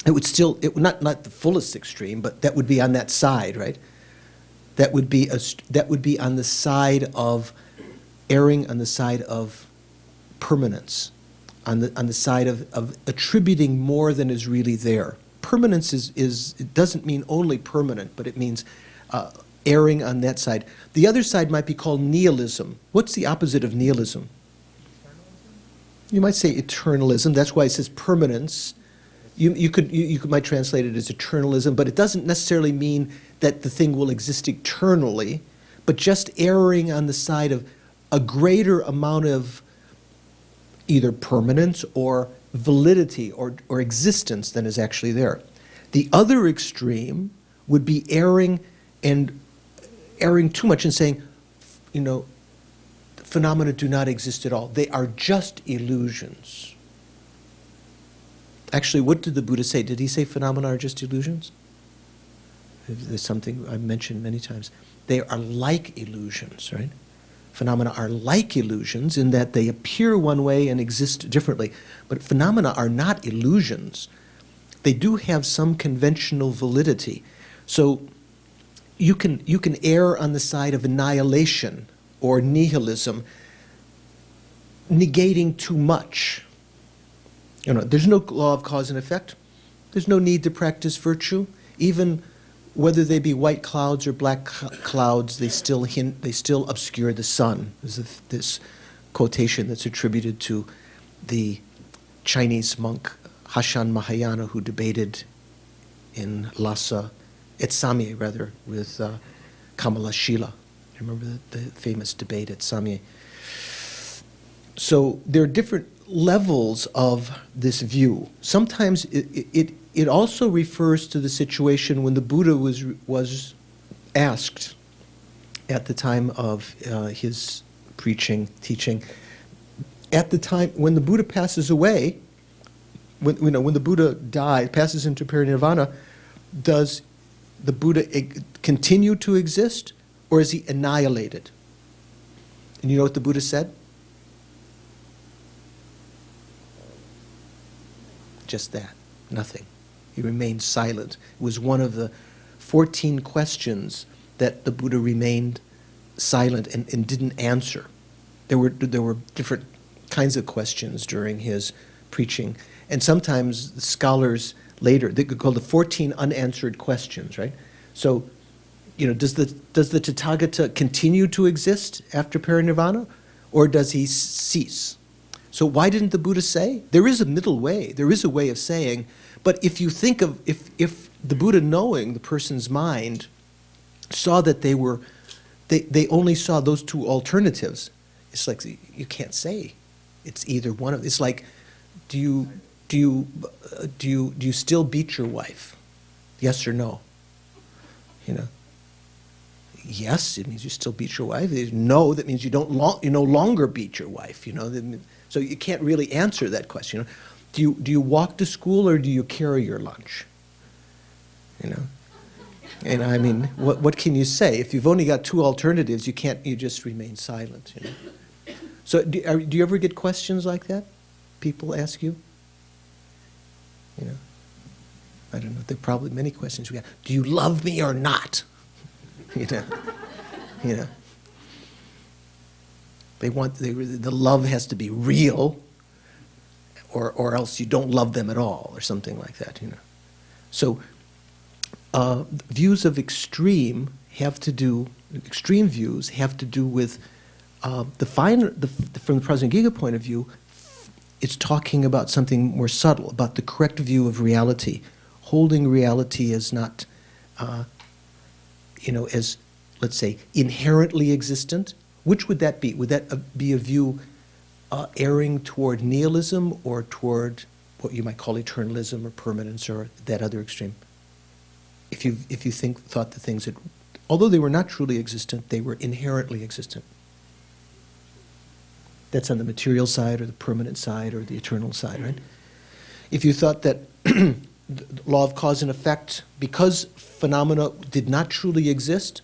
It would not the fullest extreme, but that would be on that side, right? That would be on the side of erring, on the side of permanence, on the side of attributing more than is really there. Permanence it doesn't mean only permanent, but it means erring on that side. The other side might be called nihilism. What's the opposite of nihilism? You might say eternalism. That's why it says permanence. You might translate it as eternalism, but it doesn't necessarily mean that the thing will exist eternally, but just erring on the side of a greater amount of either permanence or validity or existence than is actually there. The other extreme would be erring too much and saying, phenomena do not exist at all. They are just illusions. Actually, what did the Buddha say? Did he say phenomena are just illusions? There's something I've mentioned many times. They are like illusions, right? Phenomena are like illusions in that they appear one way and exist differently. But phenomena are not illusions. They do have some conventional validity. So you can err on the side of annihilation or nihilism, negating too much. There's no law of cause and effect. There's no need to practice virtue. Even whether they be white clouds or black clouds, they still obscure the sun. There's this quotation that's attributed to the Chinese monk Hashan Mahayana, who debated in Lhasa, at Samye rather, with Kamala Shila. Remember the famous debate at Samye? So there are different levels of this view. Sometimes it also refers to the situation when the Buddha was asked at the time of his teaching. At the time when the Buddha passes away, when the Buddha passes into parinirvana, does the Buddha continue to exist, or is he annihilated? And you know what the Buddha said? Just that, nothing. He remained silent. It was one of the 14 questions that the Buddha remained silent and didn't answer. There were different kinds of questions during his preaching, and sometimes the scholars later, they could call the 14 unanswered questions, right? So, does the Tathagata continue to exist after parinirvana, or does he cease? So why didn't the Buddha say? There is a middle way. There is a way of saying, but if you think of, if the Buddha, knowing the person's mind, saw that they only saw those two alternatives, it's like you can't say it's either one of. It's like, do you still beat your wife? Yes or no? Yes, it means you still beat your wife. No, that means you no longer beat your wife. So you can't really answer that question. Do you walk to school or do you carry your lunch? And I mean, what can you say? If you've only got two alternatives, you just remain silent. So do you ever get questions like that? People ask you? I don't know. There are probably many questions we have. Do you love me or not? They want the love has to be real, or else you don't love them at all, or something like that. So views of extreme views have to do with from the Prasangika point of view. It's talking about something more subtle, about the correct view of reality, holding reality as not, as, let's say, inherently existent. Which would that be? Would that be a view erring toward nihilism or toward what you might call eternalism or permanence, or that other extreme? If you thought the things that, although they were not truly existent, they were inherently existent. That's on the material side or the permanent side or the eternal side, right? If you thought that the law of cause and effect, because phenomena did not truly exist,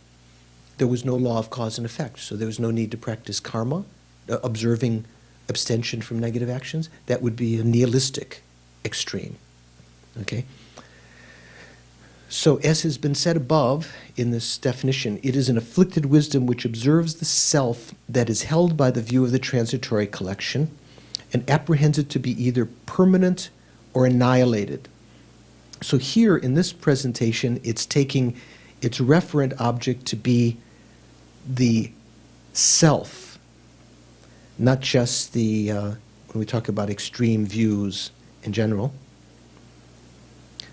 there was no law of cause and effect, so there was no need to practice karma, observing abstention from negative actions. That would be a nihilistic extreme, okay? So, as has been said above in this definition, it is an afflicted wisdom which observes the self that is held by the view of the transitory collection and apprehends it to be either permanent or annihilated. So here in this presentation, it's taking its referent object to be the self, not just the, when we talk about extreme views in general.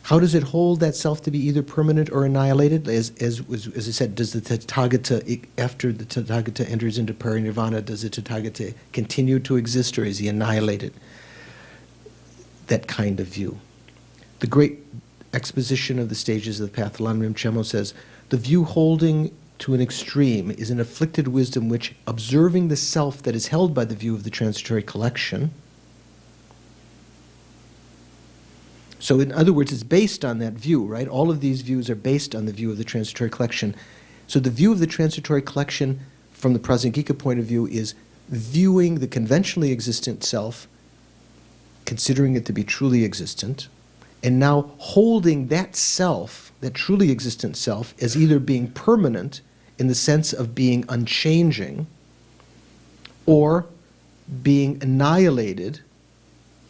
How does it hold that self to be either permanent or annihilated? As I said, does the Tathagata, after the Tathagata enters into parinirvana, does the Tathagata continue to exist, or is he annihilated? That kind of view. The great exposition of the stages of the path, Lanrim Chemo says, the view holding to an extreme is an afflicted wisdom which, observing the self that is held by the view of the transitory collection. So in other words, it's based on that view, right? All of these views are based on the view of the transitory collection. So the view of the transitory collection from the Prasangika point of view is viewing the conventionally existent self, considering it to be truly existent, and now holding that self, that truly existent self, as either being permanent in the sense of being unchanging, or being annihilated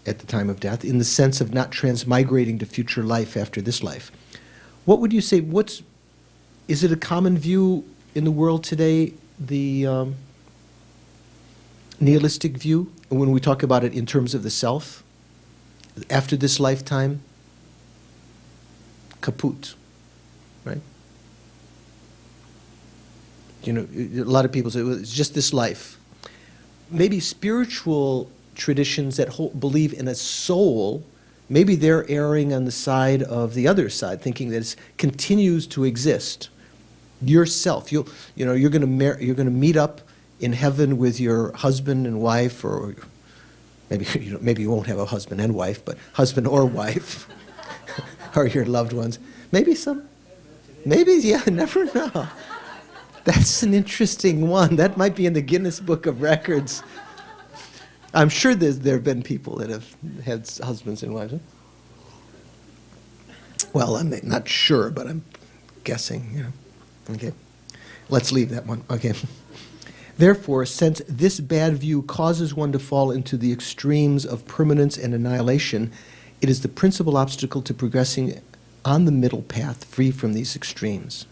at the time of death, in the sense of not transmigrating to future life after this life. What would you say, is it a common view in the world today, the nihilistic view, when we talk about it in terms of the self? after this lifetime, kaput, right? You know, a lot of people say, well, it's just this life. Maybe spiritual traditions that believe in a soul, maybe they're erring on the side of the other side, thinking that it continues to exist. Yourself, you're going to meet up in heaven with your husband and wife, or maybe you won't have a husband and wife, but husband or wife, or your loved ones. Maybe, yeah, never know. That's an interesting one. That might be in the Guinness Book of Records. I'm sure there have been people that have had husbands and wives. Huh? Well, I'm not sure, but I'm guessing, Okay. Let's leave that one. Okay. Therefore, since this bad view causes one to fall into the extremes of permanence and annihilation, it is the principal obstacle to progressing on the middle path, free from these extremes.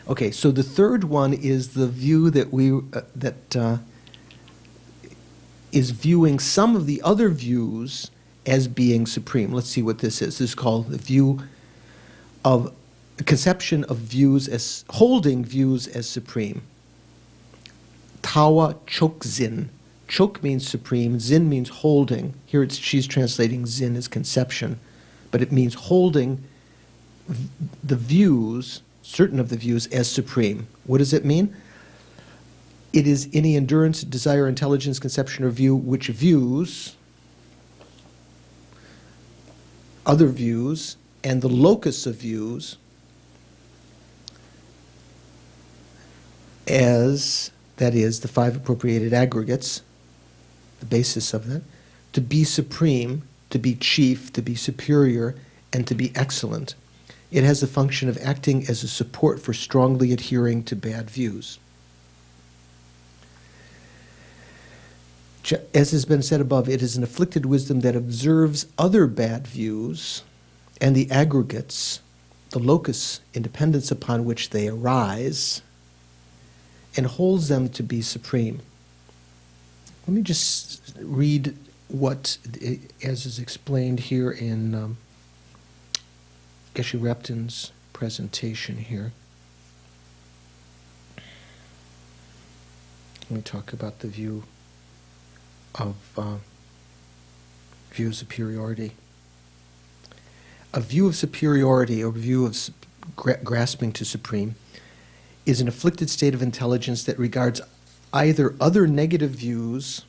Okay, so the third one is the view that is viewing some of the other views as being supreme. Let's see what this is. This is called the view of conception of views as holding views as supreme. Tawa chokzin. Chok means supreme. Zin means holding. Here she's translating zin as conception, but it means holding the views, certain of the views, as supreme. What does it mean? It is any endurance, desire, intelligence, conception, or view which views other views and the locus of views as, that is, the five appropriated aggregates, the basis of that, to be supreme, to be chief, to be superior, and to be excellent. It has the function of acting as a support for strongly adhering to bad views. As has been said above, it is an afflicted wisdom that observes other bad views and the aggregates, the locus, independence upon which they arise, and holds them to be supreme. Let me just read what, as is explained here in Geshe Repton's presentation here. Let me talk about the view of superiority. A view of superiority, or view of grasping to supreme, is an afflicted state of intelligence that regards either other negative views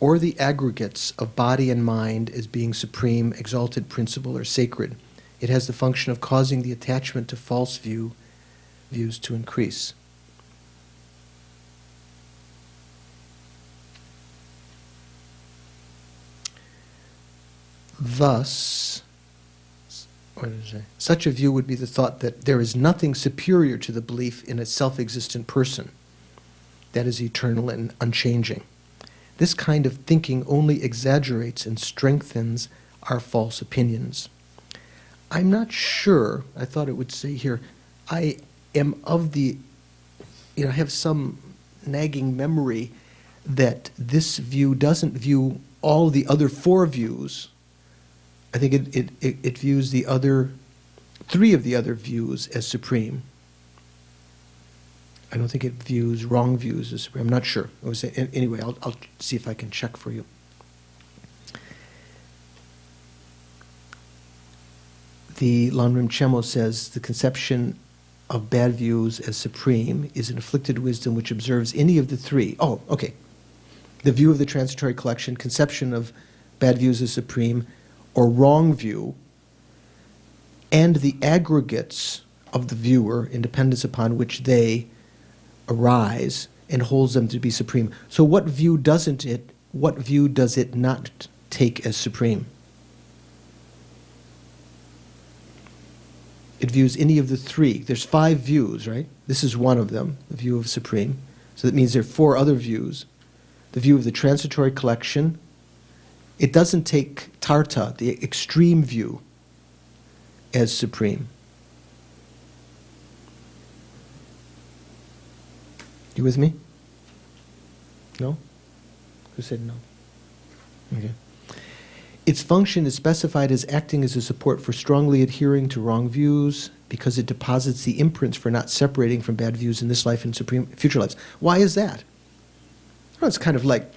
or the aggregates of body and mind as being supreme, exalted, principal, or sacred. It has the function of causing the attachment to false views to increase. Thus, such a view would be the thought that there is nothing superior to the belief in a self-existent person that is eternal and unchanging. This kind of thinking only exaggerates and strengthens our false opinions. I'm not sure, I thought it would say here, I am of the, I have some nagging memory that this view doesn't view all the other four views. I think it views the other, three of the other views as supreme. I don't think it views wrong views as supreme. I'm not sure. Anyway, I'll see if I can check for you. The Lanrim Chemo says the conception of bad views as supreme is an afflicted wisdom which observes any of the three. Oh, okay. The view of the transitory collection, conception of bad views as supreme, or wrong view, and the aggregates of the viewer, independence upon which they arise, and holds them to be supreme. So what view does it not take as supreme? It views any of the three. There's 5 views, right? This is one of them, the view of supreme. So that means there are 4 other views. The view of the transitory collection. It doesn't take tarta, the extreme view, as supreme. You with me? No? Who said no? Okay. Its function is specified as acting as a support for strongly adhering to wrong views because it deposits the imprints for not separating from bad views in this life and supreme future lives. Why is that? Well, it's kind of like,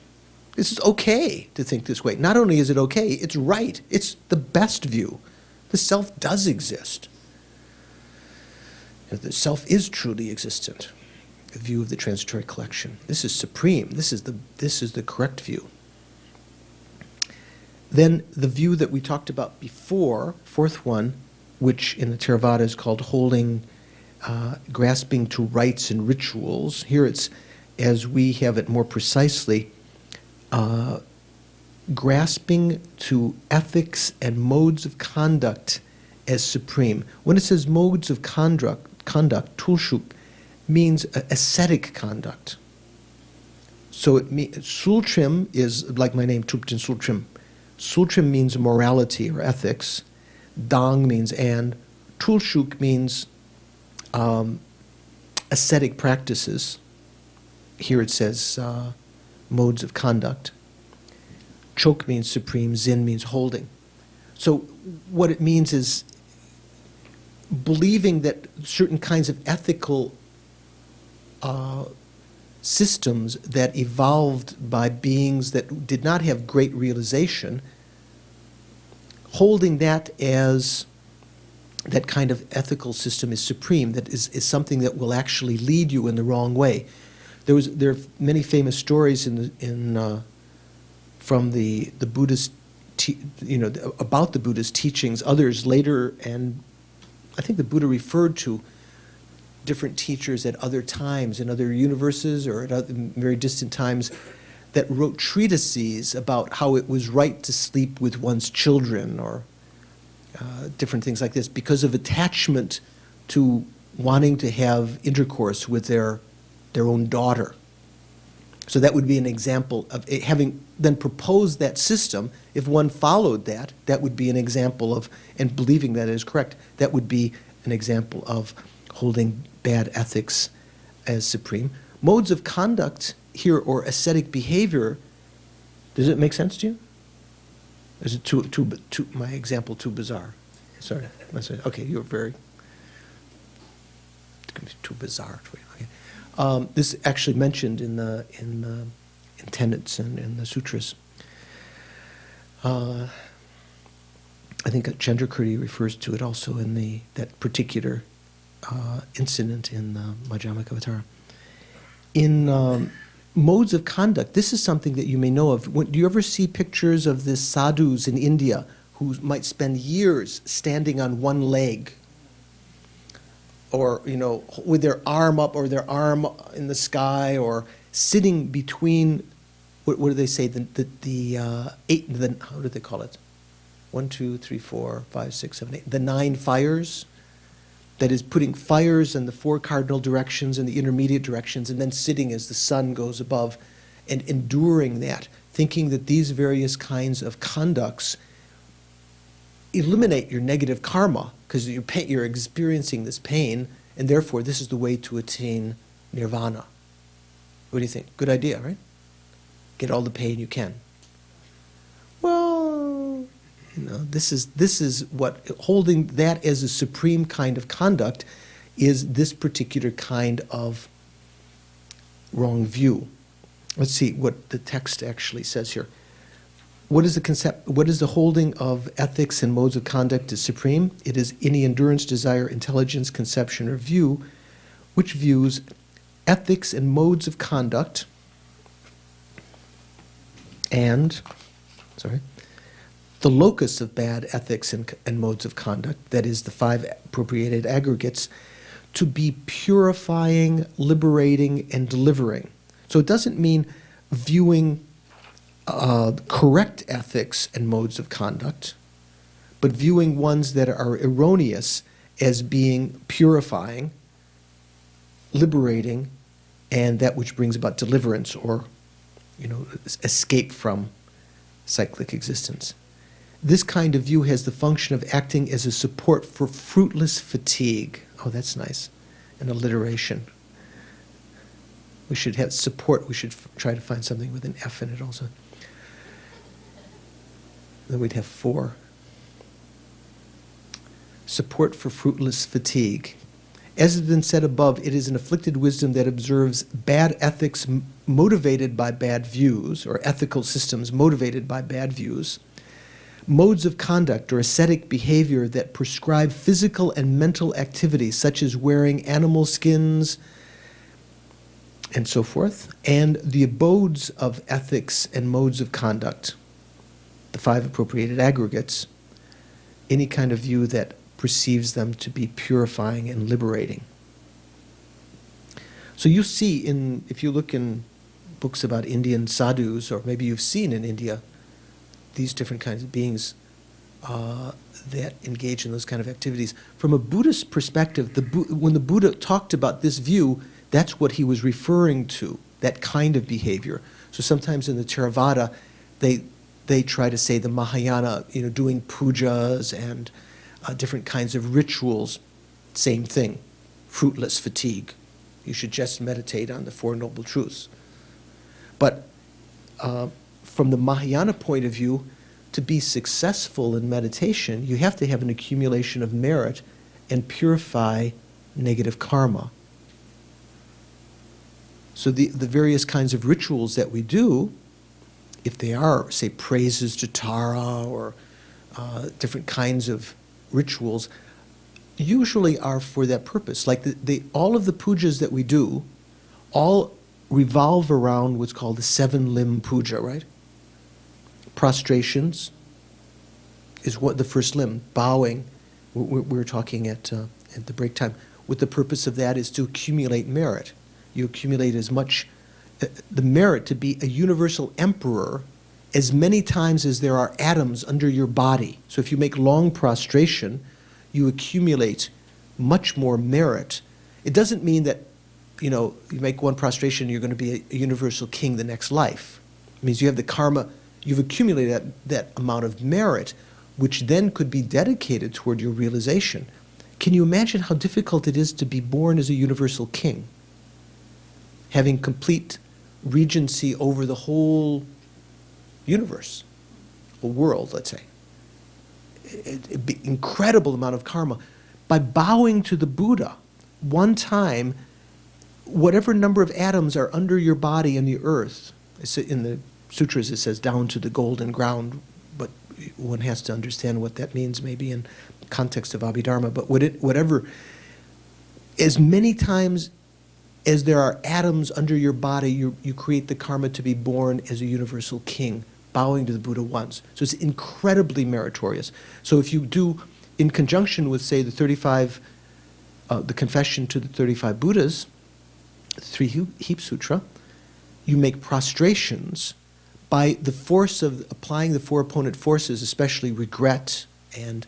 this is okay to think this way. Not only is it okay, it's right. It's the best view. The self does exist. The self is truly existent. The view of the transitory collection. This is supreme. This is the correct view. Then the view that we talked about before, fourth one, which in the Theravada is called holding, grasping to rites and rituals. Here it's, as we have it more precisely, grasping to ethics and modes of conduct as supreme. When it says modes of conduct, tulshuk means ascetic conduct. So sultrim is, like my name, Tupten Sultrim. Sultrim means morality or ethics. Dang means and. Tulshuk means ascetic practices. Here it says modes of conduct. Chok means supreme, zin means holding. So what it means is believing that certain kinds of ethical systems that evolved by beings that did not have great realization, holding that as that kind of ethical system is supreme, that is something that will actually lead you in the wrong way. There are many famous stories from the Buddhist, about the Buddhist teachings. Others later, and I think the Buddha referred to different teachers at other times, in other universes or at other very distant times, that wrote treatises about how it was right to sleep with one's children or different things like this because of attachment to wanting to have intercourse with their own daughter. So that would be an example of it, having then proposed that system. If one followed that, that would be an example of, and believing that it is correct, that would be an example of holding bad ethics as supreme. Modes of conduct here, or ascetic behavior, does it make sense to you? Is it my example too bizarre? Sorry. Okay, you're very, it's going to be too bizarre for you. Okay. This is actually mentioned in tenets and in the sutras. I think Chandrakirti refers to it also in that particular incident in the Majjhimakavatara. In modes of conduct, this is something that you may know of. Do you ever see pictures of the sadhus in India who might spend years standing on one leg, or with their arm up or their arm in the sky, or sitting between, what do they say, how do they call it? 1, 2, 3, 4, 5, 6, 7, 8. The 9 fires. That is, putting fires in the 4 cardinal directions and the intermediate directions, and then sitting as the sun goes above, and enduring that, thinking that these various kinds of conducts eliminate your negative karma, because you're experiencing this pain, and therefore this is the way to attain nirvana. What do you think? Good idea, right? Get all the pain you can. Well, this is what holding that as a supreme kind of conduct is, this particular kind of wrong view. Let's see what the text actually says here. What is the concept? What is the holding of ethics and modes of conduct as supreme? It is any endurance, desire, intelligence, conception, or view which views ethics and modes of conduct and the locus of bad ethics and modes of conduct, that is the 5 appropriated aggregates, to be purifying, liberating, and delivering. So it doesn't mean viewing correct ethics and modes of conduct, but viewing ones that are erroneous as being purifying, liberating, and that which brings about deliverance, or escape from cyclic existence. This kind of view has the function of acting as a support for fruitless fatigue. Oh, that's nice. An alliteration. We should have support. We should try to find something with an F in it also. Then we'd have 4. Support for fruitless fatigue. As has been said above, it is an afflicted wisdom that observes bad ethics motivated by bad views, or ethical systems motivated by bad views, modes of conduct or ascetic behavior that prescribe physical and mental activities, such as wearing animal skins and so forth, and the abodes of ethics and modes of conduct, the 5 appropriated aggregates, any kind of view that perceives them to be purifying and liberating. So you see, if you look in books about Indian sadhus, or maybe you've seen in India, these different kinds of beings that engage in those kind of activities. From a Buddhist perspective, when the Buddha talked about this view, that's what he was referring to, that kind of behavior. So sometimes in the Theravada, they try to say the Mahayana, doing pujas and different kinds of rituals, same thing, fruitless fatigue. You should just meditate on the 4 Noble Truths. But from the Mahayana point of view, to be successful in meditation, you have to have an accumulation of merit and purify negative karma. So the various kinds of rituals that we do, if they are, say, praises to Tara or different kinds of rituals, usually are for that purpose. Like all of the pujas that we do, all revolve around what's called the 7-limb puja, right? Prostrations is what the first limb, bowing. We were talking at the break time. What the purpose of that is to accumulate merit. You accumulate as much, the merit to be a universal emperor as many times as there are atoms under your body. So if you make long prostration, you accumulate much more merit. It doesn't mean that, you make one prostration, you're going to be a universal king the next life. It means you have the karma, you've accumulated that amount of merit, which then could be dedicated toward your realization. Can you imagine how difficult it is to be born as a universal king? Having complete regency over the whole universe, a world, let's say. It'd be incredible amount of karma. By bowing to the Buddha, one time, whatever number of atoms are under your body in the earth, in the sutras it says down to the golden ground, but one has to understand what that means maybe in context of Abhidharma, but whatever, as many times as there are atoms under your body, you create the karma to be born as a universal king, bowing to the Buddha once. So it's incredibly meritorious. So if you do, in conjunction with, say, the 35, the confession to the 35 Buddhas, the 3 Heap Sutra, you make prostrations by the force of applying the 4 opponent forces, especially regret and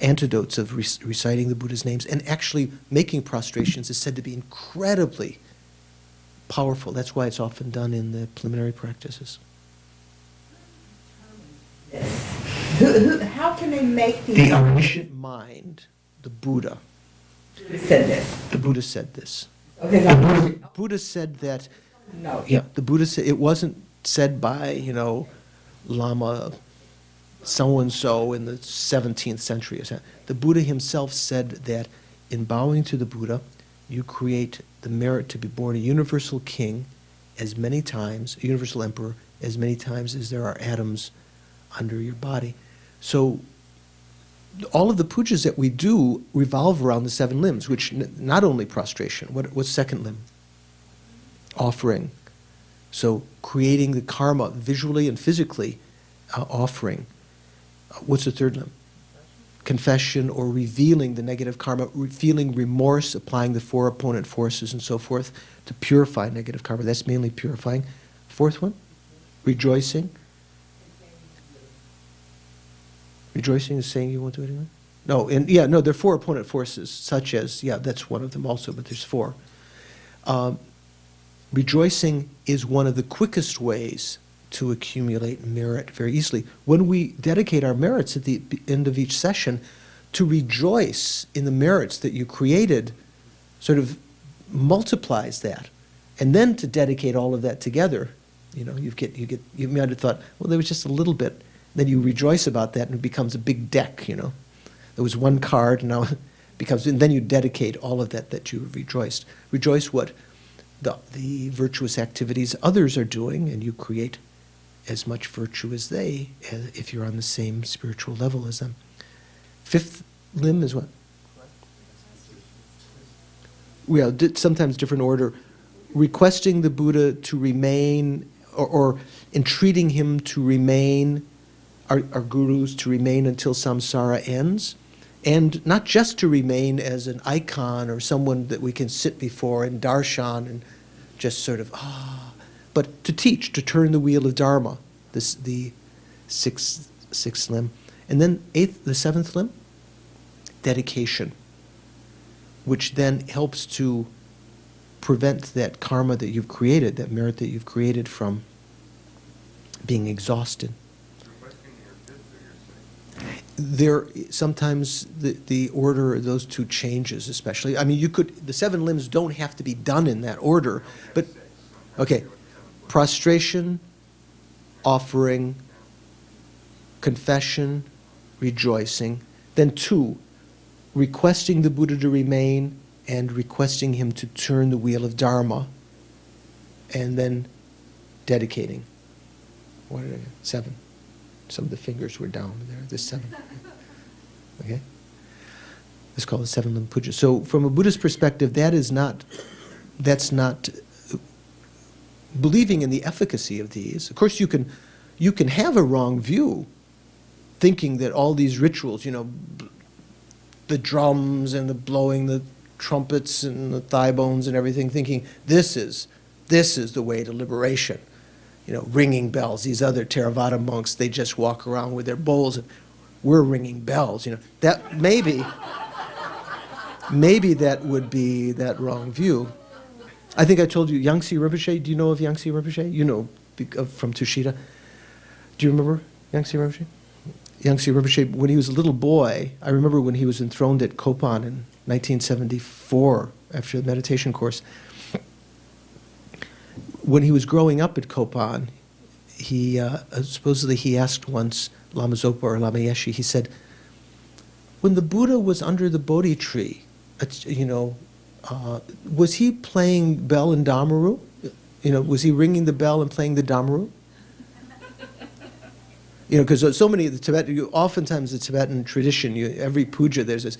antidotes of reciting the Buddha's names, and actually making prostrations is said to be incredibly powerful. That's why it's often done in the preliminary practices. How can they make The omniscient mind, the Buddha. said this? The Buddha said this. Okay, The Buddha said that. no. Yeah, the Buddha said it wasn't said by Lama so-and-so in the 17th century. The Buddha himself said that in bowing to the Buddha, you create the merit to be born a universal king as many times, a universal emperor, as many times as there are atoms under your body. So all of the pujas that we do revolve around the 7 limbs, which not only prostration. What's second limb? Offering. So creating the karma visually and physically, offering. What's the third limb? Confession, or revealing the negative karma, feeling remorse, applying the 4 opponent forces and so forth to purify negative karma. That's mainly purifying. 4th one? Rejoicing. Rejoicing is saying you won't do it anyway? No, there are 4 opponent forces, such as, that's one of them also, but there's 4. Rejoicing is one of the quickest ways to accumulate merit very easily. When we dedicate our merits at the end of each session, to rejoice in the merits that you created sort of multiplies that. And then to dedicate all of that together, you might have thought, well, there was just a little bit. Then you rejoice about that, and it becomes a big deck, you know. There was one card, and now it becomes, and then you dedicate all of that you rejoiced. Rejoice what the virtuous activities others are doing, and you create as much virtue as they, if you're on the same spiritual level as them. Fifth limb is what? Well, sometimes different order. Requesting the Buddha to remain, or entreating him to remain, our gurus to remain until samsara ends, and not just to remain as an icon or someone that we can sit before in darshan and just sort of, but to teach, to turn the wheel of Dharma, the sixth limb. And then the seventh limb, dedication, which then helps to prevent that karma that you've created, that merit that you've created, from being exhausted. There sometimes the order of those two changes, especially. I mean, the seven limbs don't have to be done in that order, but okay, prostration, offering, confession, rejoicing. Then two, requesting the Buddha to remain and requesting him to turn the wheel of Dharma, and then dedicating. What did I get? Seven. Some of the fingers were down there. There's seven. Okay? It's called the seven limb puja. So from a Buddhist perspective, that's not believing in the efficacy of these. Of course, you can have a wrong view, thinking that all these rituals, the drums and the blowing the trumpets and the thigh bones and everything, thinking this is the way to liberation. Ringing bells. These other Theravada monks, they just walk around with their bowls, and we're ringing bells. That maybe that would be that wrong view. I think I told you Yangtze Rinpoche. Do you know of Yangtze Rinpoche? From Tushita. Do you remember Yangtze Rinpoche? Yangtze Rinpoche, when he was a little boy, I remember when he was enthroned at Kopan in 1974 after the meditation course. When he was growing up at Kopan, he supposedly he asked once Lama Zopa or Lama Yeshe, he said, when the Buddha was under the Bodhi tree, was he playing bell and damaru? Was he ringing the bell and playing the damaru? Because so many of the Tibetan, oftentimes the Tibetan tradition, every puja, there's this,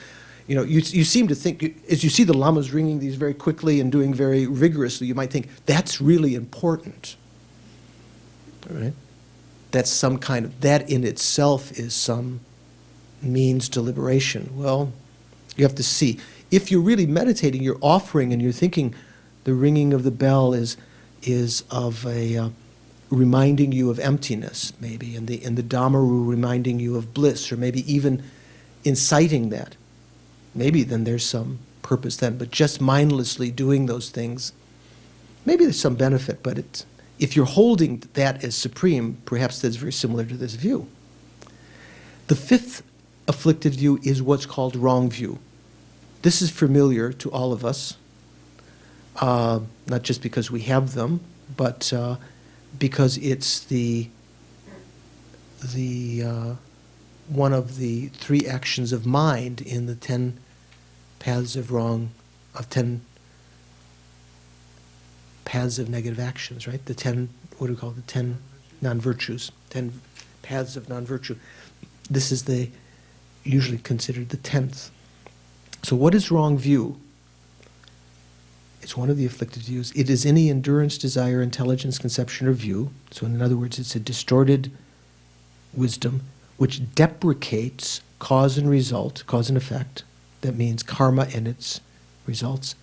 you seem to think, as you see the lamas ringing these very quickly and doing very rigorously, you might think, that's really important. All right? That's some kind of, that in itself is some means to liberation. Well, you have to see. If you're really meditating, you're offering and you're thinking the ringing of the bell is of a, reminding you of emptiness, maybe, and the damaru reminding you of bliss, or maybe even inciting that. Maybe then there's some purpose then, but just mindlessly doing those things, maybe there's some benefit, but if you're holding that as supreme, perhaps that's very similar to this view. The fifth afflicted view is what's called wrong view. This is familiar to all of us, not just because we have them, but because it's the one of the three actions of mind in the 10 paths of 10 paths of negative actions, right? The 10, what do we call it? The 10 non-virtues, 10 paths of non-virtue. This is usually considered the 10th. So what is wrong view? It's one of the afflicted views. It is any endurance, desire, intelligence, conception, or view. So in other words, it's a distorted wisdom which deprecates cause and result, cause and effect. That means karma and its results.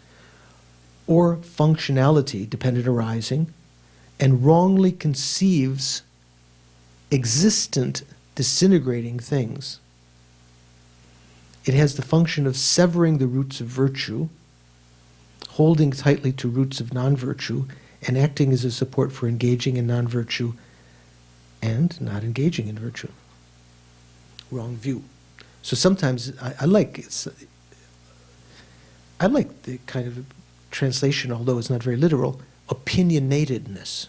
Or functionality, dependent arising, and wrongly conceives existent, disintegrating things. It has the function of severing the roots of virtue, holding tightly to roots of non-virtue, and acting as a support for engaging in non-virtue and not engaging in virtue. Wrong view. So sometimes I like the kind of translation, although it's not very literal, opinionatedness.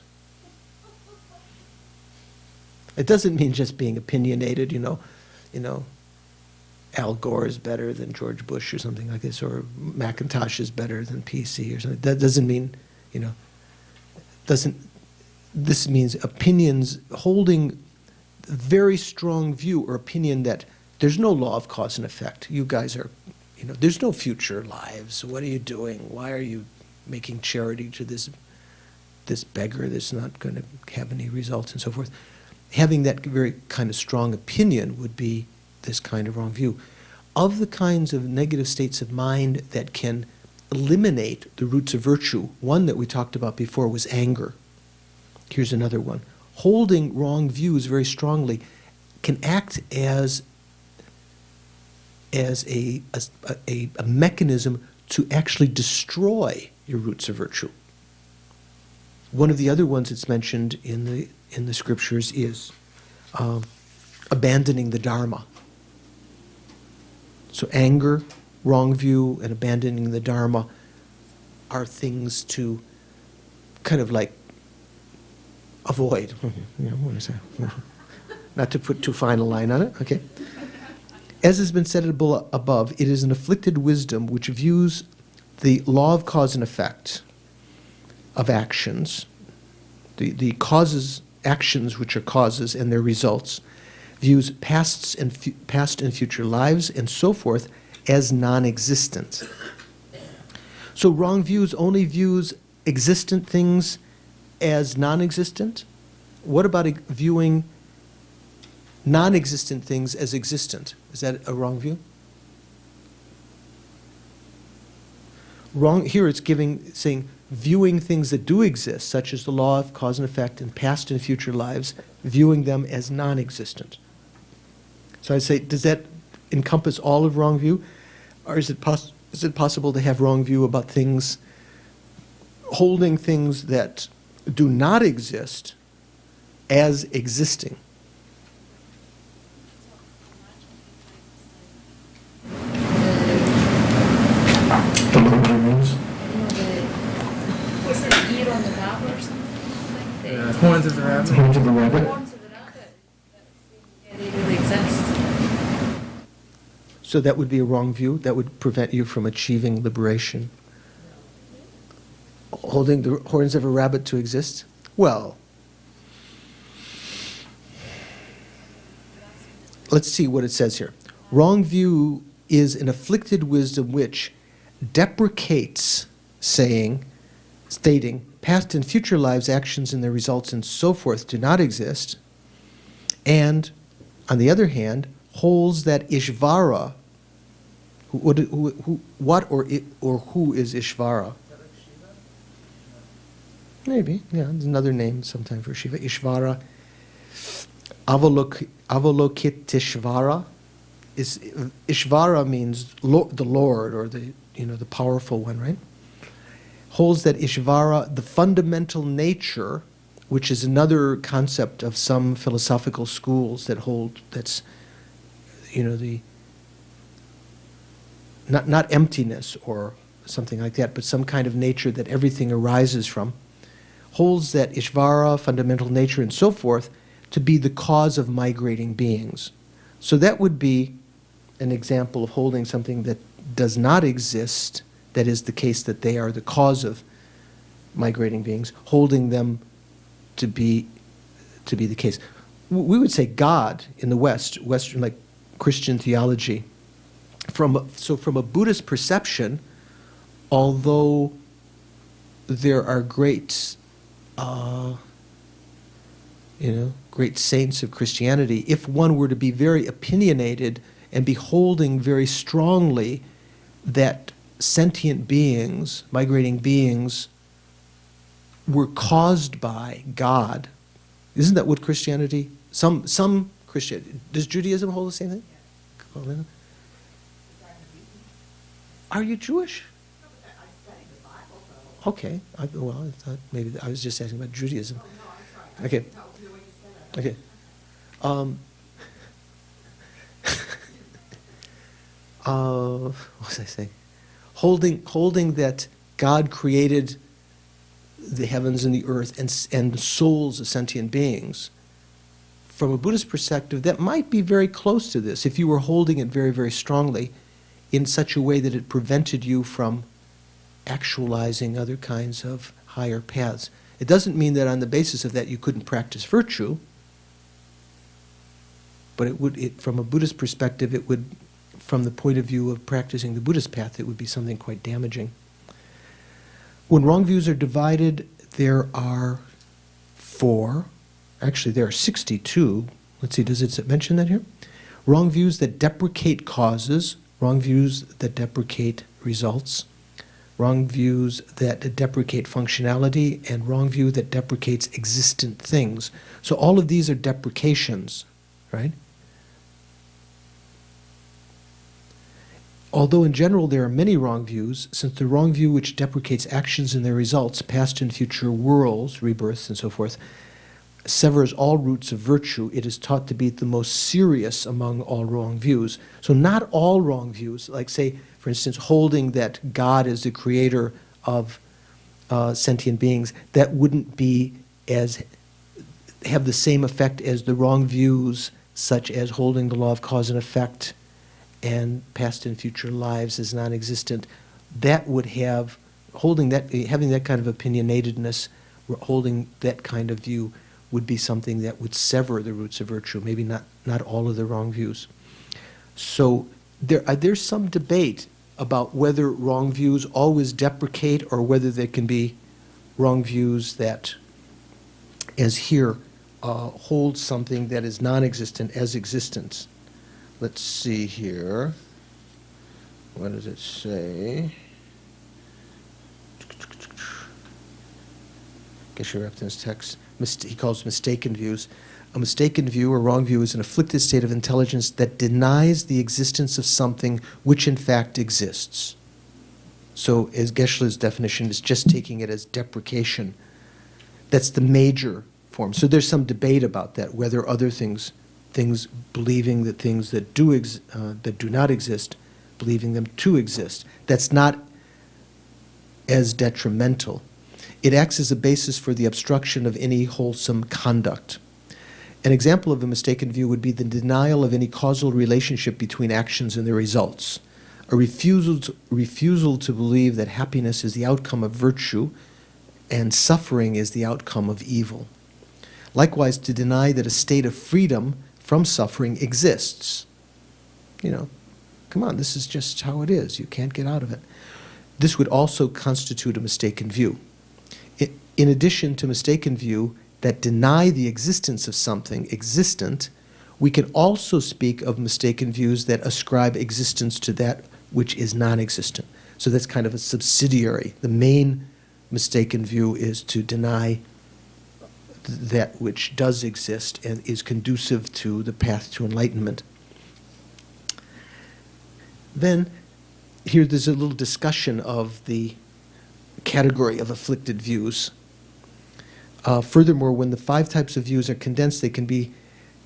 It doesn't mean just being opinionated, Al Gore is better than George Bush or something like this, or Macintosh is better than PC or something. That doesn't mean, this means opinions, holding a very strong view or opinion that there's no law of cause and effect. You guys are, there's no future lives. What are you doing? Why are you making charity to this beggar that's not going to have any results and so forth? Having that very kind of strong opinion would be this kind of wrong view. Of the kinds of negative states of mind that can eliminate the roots of virtue, one that we talked about before was anger. Here's another one. Holding wrong views very strongly can act as a mechanism to actually destroy your roots of virtue. One of the other ones that's mentioned in the scriptures is abandoning the Dharma. So anger, wrong view, and abandoning the Dharma are things to kind of like avoid. What is that? Not to put too fine a line on it, okay? As has been said above, it is an afflicted wisdom which views the law of cause and effect of actions, the causes, actions which are causes and their results, views past and future lives and so forth as non-existent. So wrong views only views existent things as non-existent? What about viewing non-existent things as existent? Is that a wrong view? Wrong, here it's saying viewing things that do exist, such as the law of cause and effect in past and future lives, viewing them as non-existent. So I say, does that encompass all of wrong view? Or is it possible to have wrong view about things, holding things that do not exist as existing? The Lord of the Rings. What's the ear on the rabbit or something? Yeah, horns of the rabbit. Horns of the rabbit. Horns of the rabbit. Yeah, they really exist. So that would be a wrong view? That would prevent you from achieving liberation? Holding the horns of a rabbit to exist? Well, let's see what it says here. Wrong view is an afflicted wisdom which deprecates stating past and future lives, actions and their results and so forth do not exist, and on the other hand holds that Ishvara, who is Ishvara? Maybe, yeah, there's another name sometime for Shiva. Ishvara, Avalokiteshvara. Ishvara means the Lord, or the powerful one, right? Holds that Ishvara, the fundamental nature, which is another concept of some philosophical schools that hold, that's, the not emptiness or something like that, but some kind of nature that everything arises from, holds that Ishvara, fundamental nature, and so forth, to be the cause of migrating beings. So that would be an example of holding something that does not exist, that is the case that they are the cause of migrating beings, holding them to be the case. We would say God in the Western, like Christian theology, from a Buddhist perception, although there are great great saints of Christianity, if one were to be very opinionated and be holding very strongly that sentient beings, migrating beings, were caused by God, isn't that what Christianity, some Christianity, does Judaism hold the same thing? Are you Jewish? Okay, I thought maybe I was just asking about Judaism. Okay. Okay. What was I saying? Holding that God created the heavens and the earth and the souls of sentient beings from a Buddhist perspective, that might be very close to this if you were holding it very, very strongly in such a way that it prevented you from actualizing other kinds of higher paths. It doesn't mean that on the basis of that you couldn't practice virtue, but from a Buddhist perspective, it would, from the point of view of practicing the Buddhist path, it would be something quite damaging. When wrong views are divided, there are there are 62. Let's see, does it mention that here? Wrong views that deprecate causes, wrong views that deprecate results, wrong views that deprecate functionality, and wrong view that deprecates existent things. So all of these are deprecations, right? Although in general there are many wrong views, since the wrong view which deprecates actions and their results, past and future worlds, rebirths and so forth, severs all roots of virtue, it is taught to be the most serious among all wrong views. So not all wrong views, like say, for instance, holding that God is the creator of sentient beings, that wouldn't be have the same effect as the wrong views such as holding the law of cause and effect and past and future lives as non-existent. That would have, having that kind of opinionatedness, holding that kind of view would be something that would sever the roots of virtue, maybe not all of the wrong views. So there's some debate about whether wrong views always deprecate or whether there can be wrong views that, as here, hold something that is non-existent as existence. Let's see here. What does it say? Geshe-Repton's text. He calls mistaken views. A mistaken view or wrong view is an afflicted state of intelligence that denies the existence of something which in fact exists. So as Geshe-La's definition is just taking it as deprecation. That's the major form. So there's some debate about that, whether other things believing that things that do not exist, believing them to exist. That's not as detrimental. It acts as a basis for the obstruction of any wholesome conduct. An example of a mistaken view would be the denial of any causal relationship between actions and their results, a refusal to believe that happiness is the outcome of virtue and suffering is the outcome of evil. Likewise, to deny that a state of freedom from suffering exists. Come on, this is just how it is. You can't get out of it. This would also constitute a mistaken view. In addition to mistaken view that deny the existence of something existent, we can also speak of mistaken views that ascribe existence to that which is non-existent. So that's kind of a subsidiary. The main mistaken view is to deny that which does exist and is conducive to the path to enlightenment. Then, here there's a little discussion of the category of afflicted views. Furthermore, when the 5 types of views are condensed, they can be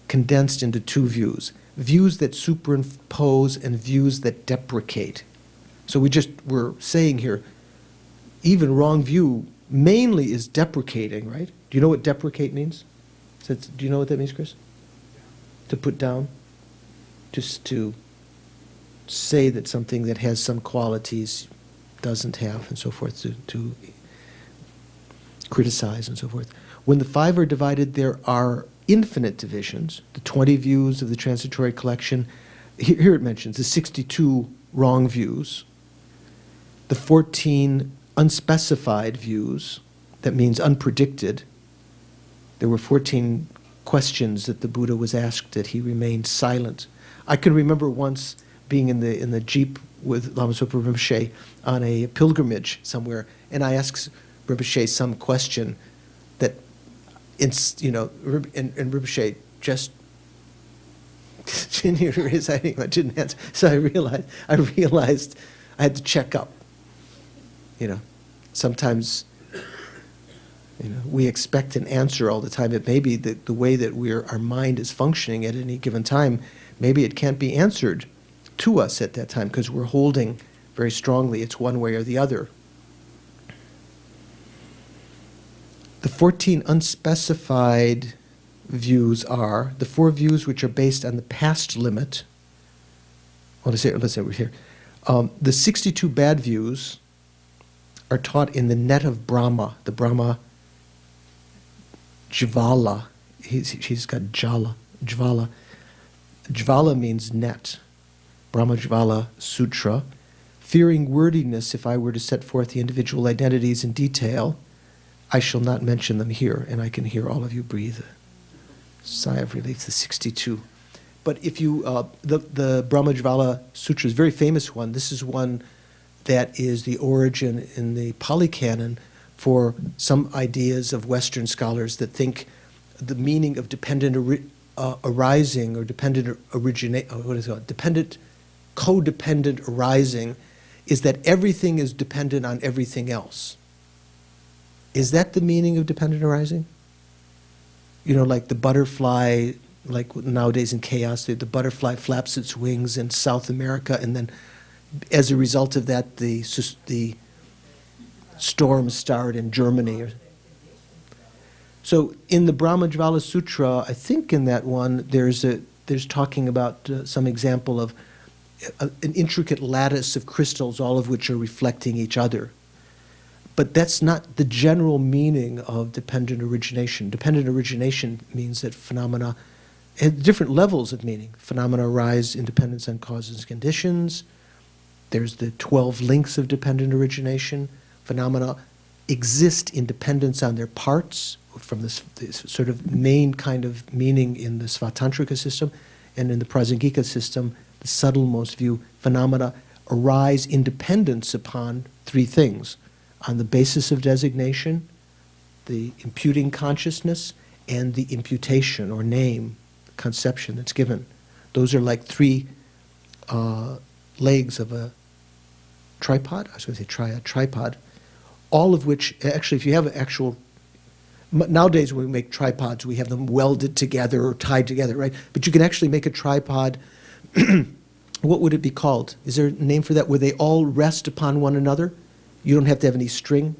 condensed into 2 views. Views that superimpose and views that deprecate. So we're saying here, even wrong view mainly is deprecating, right? Do you know what deprecate means? Do you know what that means, Chris? To put down? Just to say that something that has some qualities doesn't have, and so forth, to criticize and so forth. When the 5 are divided, there are infinite divisions. The 20 views of the transitory collection, here it mentions the 62 wrong views, the 14 unspecified views, that means unpredicted. There were 14 questions that the Buddha was asked that he remained silent. I can remember once being in the Jeep with Lama Zopa Rinpoche on a pilgrimage somewhere, and I asked Rinpoche some question that, and Rinpoche just didn't raise anything. I didn't answer. So I realized I had to check up. Sometimes we expect an answer all the time. It may be that the way that our mind is functioning at any given time, maybe it can't be answered to us at that time because we're holding very strongly it's one way or the other. The 14 unspecified views are the 4 views which are based on the past limit. Well, let's say over here. The 62 bad views are taught in the net of Brahma, the Brahma Jvala. He's got Jala, Jvala. Jvala means net. Brahma Jvala Sutra. Fearing wordiness, if I were to set forth the individual identities in detail, I shall not mention them here, and I can hear all of you breathe a sigh of relief, the 62. But if you, the Brahmajvala Sutra is a very famous one. This is one that is the origin in the Pali Canon for some ideas of Western scholars that think the meaning of dependent arising or dependent originate, what is it called? Dependent, codependent arising is that everything is dependent on everything else. Is that the meaning of dependent arising? You know, like the butterfly, like nowadays in chaos, the butterfly flaps its wings in South America, and then as a result of that, the storms start in Germany. So in the Brahmajvala Sutra, I think in that one, there's talking about some example of an intricate lattice of crystals, all of which are reflecting each other. But that's not the general meaning of dependent origination. Dependent origination means that phenomena, at different levels of meaning, phenomena arise in dependence on causes and conditions. There's the 12 links of dependent origination. Phenomena exist in dependence on their parts, from this sort of main kind of meaning in the Svatantrika system, and in the Prasangika system, the subtlemost view, phenomena arise in dependence upon 3 things: on the basis of designation, the imputing consciousness, and the imputation or name, conception that's given. Those are like 3 legs of a tripod. I was going to say tripod. All of which, actually, if you have an actual, nowadays when we make tripods, we have them welded together or tied together, right? But you can actually make a tripod. What would it be called? Is there a name for that, where they all rest upon one another? You don't have to have any string.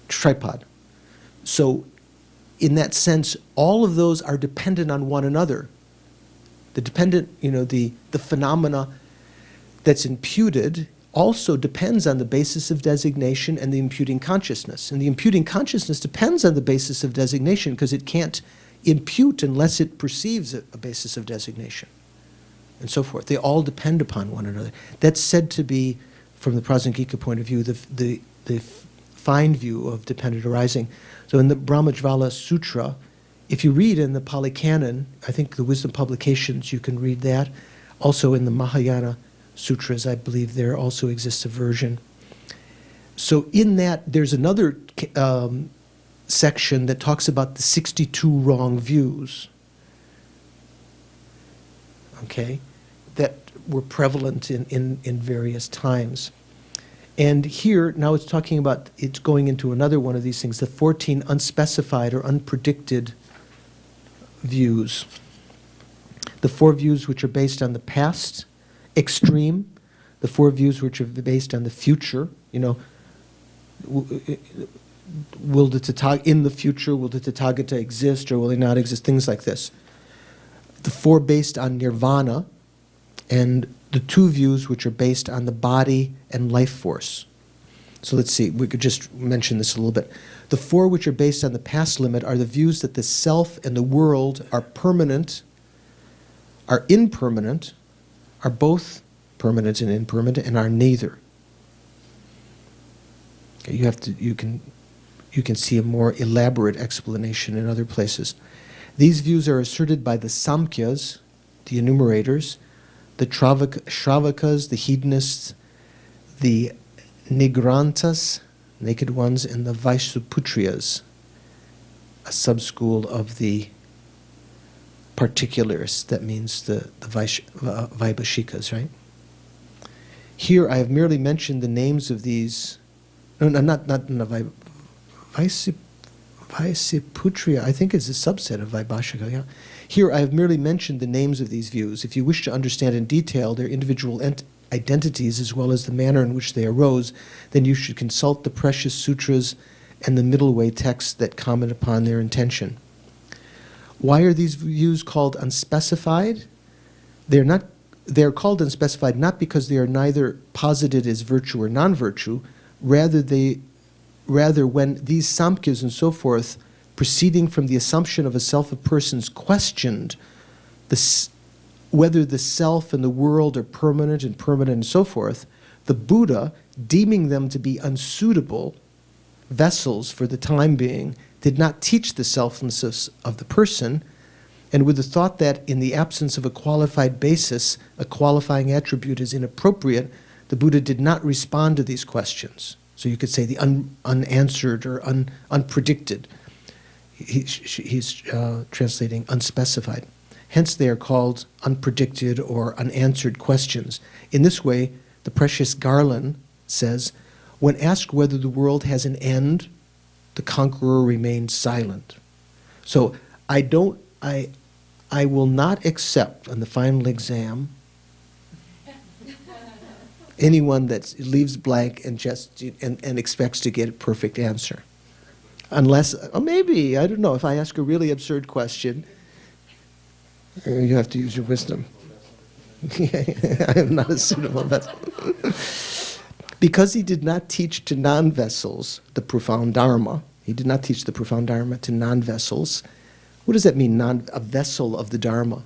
Tripod. So in that sense, all of those are dependent on one another. The dependent, the phenomena that's imputed also depends on the basis of designation and the imputing consciousness. And the imputing consciousness depends on the basis of designation because it can't impute unless it perceives a basis of designation, and so forth. They all depend upon one another. That's said to be, from the Prasangika point of view, the fine view of dependent arising. So in the Brahmajvala Sutra, if you read in the Pali Canon, I think the Wisdom Publications, you can read that. Also in the Mahayana Sutras, I believe there also exists a version. So in that, there's another section that talks about the 62 wrong views, okay, that were prevalent in various times. And here, now it's talking about, it's going into another one of these things, the 14 unspecified or unpredicted views. The 4 views which are based on the past, extreme, the 4 views which are based on the future, will the in the future, will the Tathagata exist or will he not exist, things like this. The 4 based on nirvana, and the 2 views which are based on the body and life force. So let's see, we could just mention this a little bit. The 4 which are based on the past limit are the views that the self and the world are permanent, are impermanent, are both permanent and impermanent, and are neither. Okay, you can see a more elaborate explanation in other places. These views are asserted by the Samkhyas, the enumerators, the Shravakas, the hedonists, the Nigrantas, naked ones, and the Vaishyaputriyas, a sub-school of the particularists. That means the Vaibhashikas, right? Here I have merely mentioned the names of these. No, not Vaishyaputriya, I think is a subset of Vaibhashika, yeah. Here I have merely mentioned the names of these views. If you wish to understand in detail their individual identities as well as the manner in which they arose, then you should consult the precious sutras and the middle way texts that comment upon their intention. Why are these views called unspecified? They're called unspecified not because they are neither posited as virtue or non-virtue, rather when these samkhya's and so forth, proceeding from the assumption of a self of persons, questioned whether the self and the world are permanent and so forth, the Buddha, deeming them to be unsuitable vessels for the time being, did not teach the selflessness of the person, and with the thought that in the absence of a qualified basis, a qualifying attribute is inappropriate, the Buddha did not respond to these questions. So you could say the unanswered or unpredicted. He's translating unspecified. Hence they are called unpredicted or unanswered questions. In this way, the precious Garland says, when asked whether the world has an end, the conqueror remains silent. So I will not accept on the final exam anyone that leaves blank and just and expects to get a perfect answer. Unless, or maybe, I don't know, if I ask a really absurd question, you have to use your wisdom. I am not a suitable vessel. Because he did not teach to non-vessels the profound Dharma, he did not teach the profound Dharma to non-vessels. What does that mean, a vessel of the Dharma?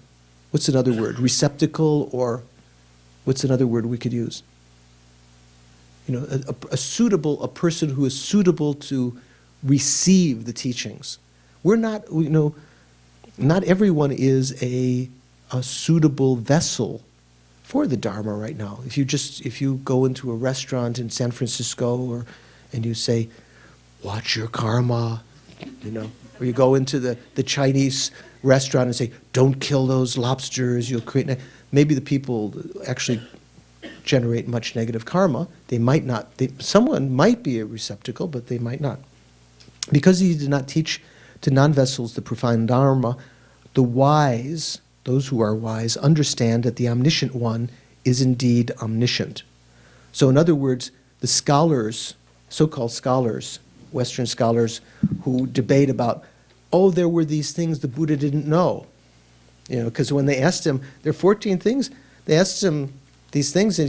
What's another word? Receptacle, or what's another word we could use? You know, a person who is suitable to receive the teachings. We're not, you know, not everyone is a suitable vessel for the Dharma right now. If you go into a restaurant in San Francisco and you say, watch your karma, you know, or you go into the Chinese restaurant and say, don't kill those lobsters, you'll create, maybe the people actually generate much negative karma. They might not, someone might be a receptacle, but they might not. Because he did not teach to non-vessels the profound Dharma, the wise, those who are wise, understand that the omniscient one is indeed omniscient. So in other words, the scholars, so-called scholars, Western scholars who debate about, oh, there were these things the Buddha didn't know. You know, because when they asked him, there are 14 things, they asked him these things and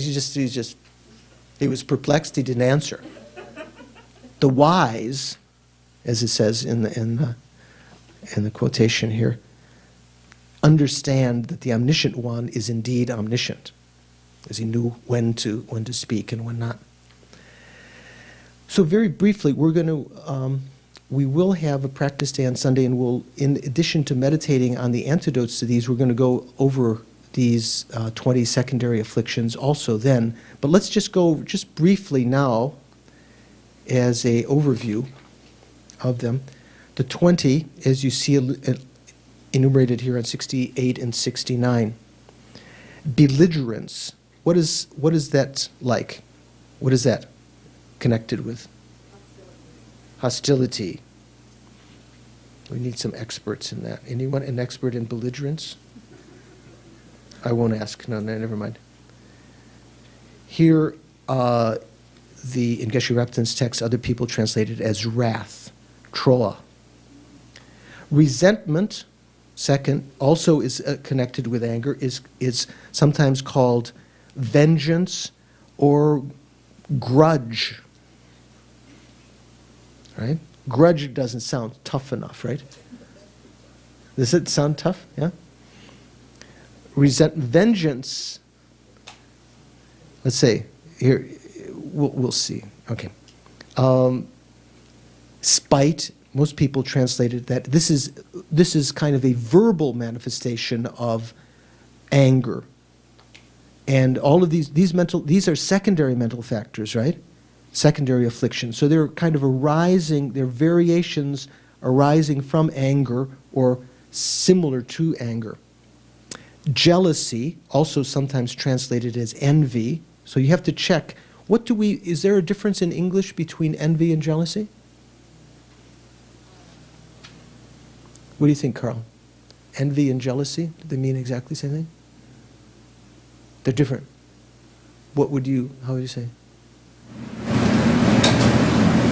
he was perplexed, he didn't answer. The wise, as it says in the quotation here, understand that the omniscient one is indeed omniscient, as he knew when to speak and when not. So very briefly, we will have a practice day on Sunday, and we'll, in addition to meditating on the antidotes to these, we're going to go over these 20 secondary afflictions also then. But let's just go just briefly now as a overview of them. The 20, as you see enumerated here on 68 and 69. Belligerence. What is that like? What is that connected with? Hostility. We need some experts in that. Anyone an expert in belligerence? I won't ask. No, never mind. Here, in Geshe Rabtin's text, other people translate it as wrath, troa. Resentment, second, also is connected with anger, is sometimes called vengeance or grudge. Right? Grudge doesn't sound tough enough, right? Does it sound tough? Yeah? Vengeance, let's say, here, we'll see. Okay. Spite, most people translated that this is kind of a verbal manifestation of anger. And all of these are secondary mental factors, right? Secondary afflictions. So they're kind of they're variations arising from anger or similar to anger. Jealousy, also sometimes translated as envy. So you have to check, is there a difference in English between envy and jealousy? What do you think, Carl? Envy and jealousy, do they mean exactly the same thing? They're different. How would you say?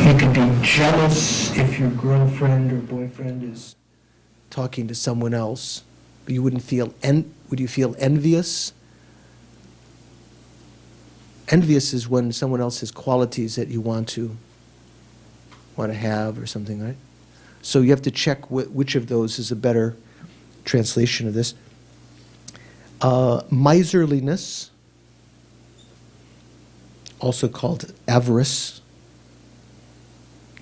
You can be jealous if your girlfriend or boyfriend is talking to someone else, you wouldn't feel, would you feel envious? Envious is when someone else has qualities that you want to have or something, right? So you have to check which of those is a better translation of this. Miserliness, also called avarice.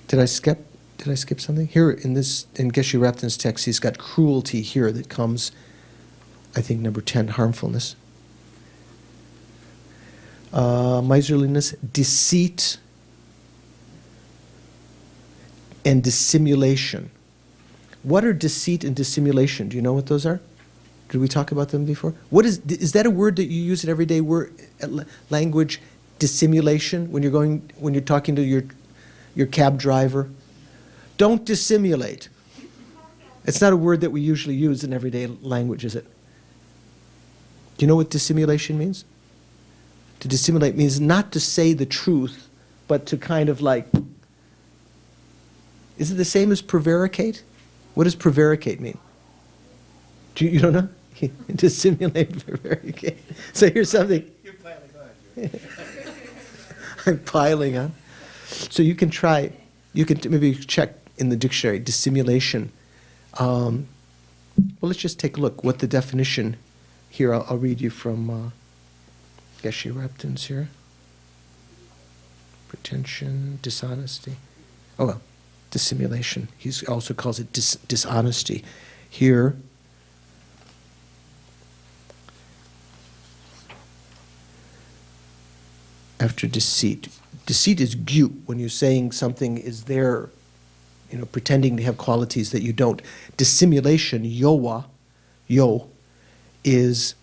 Did I skip something? Here in Geshe Rapton's text, he's got cruelty here that comes, I think, number 10, harmfulness. Miserliness, deceit, and dissimulation. What are deceit and dissimulation? Do you know what those are? Did we talk about them before? Is that a word that you use in everyday language? Dissimulation, when you're talking to your cab driver. Don't dissimulate. It's not a word that we usually use in everyday language, is it? Do you know what dissimulation means? To dissimulate means not to say the truth, but to kind of like, is it the same as prevaricate? What does prevaricate mean? You don't know? Dissimulate, prevaricate. So here's something. You're piling on. I'm piling on. So you can maybe check in the dictionary, dissimulation. Well, let's just take a look what the definition here. I'll read you from Geshe Rapton's here. Pretension, dishonesty. Oh well, dissimulation. He also calls it dishonesty. Here, after deceit. Deceit is gyu, when you're saying something is there, pretending to have qualities that you don't. Dissimulation, yo, is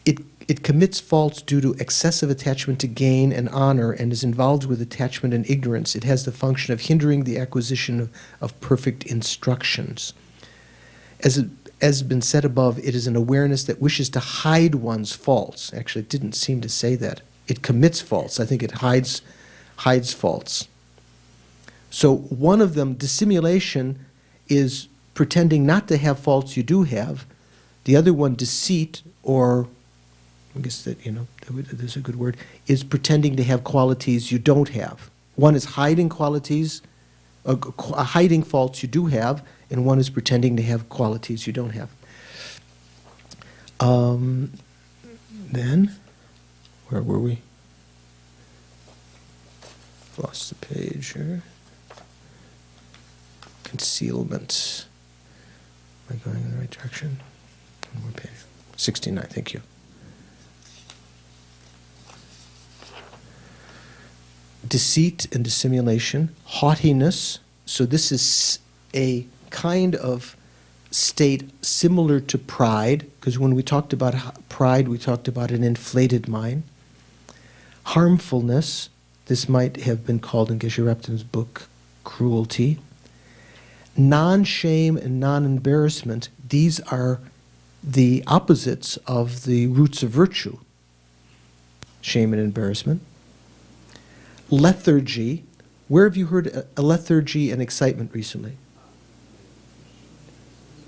it commits faults due to excessive attachment to gain and honor and is involved with attachment and ignorance. It has the function of hindering the acquisition of perfect instructions. As has been said above, it is an awareness that wishes to hide one's faults. Actually, it didn't seem to say that. It commits faults. I think it hides faults. So one of them, dissimulation, is pretending not to have faults you do have. The other one, deceit, or I guess that, there's a good word, is pretending to have qualities you don't have. One is hiding qualities, hiding faults you do have, and one is pretending to have qualities you don't have. Then, where were we? Lost the page here. Concealment. Am I going in the right direction? One more page. 69, thank you. Deceit and dissimulation. Haughtiness. So this is a kind of state similar to pride, because when we talked about pride, we talked about an inflated mind. Harmfulness, this might have been called in Geshe Rapton's book, cruelty. Non-shame and non-embarrassment, these are the opposites of the roots of virtue. Shame and embarrassment. Lethargy, where have you heard a lethargy and excitement recently?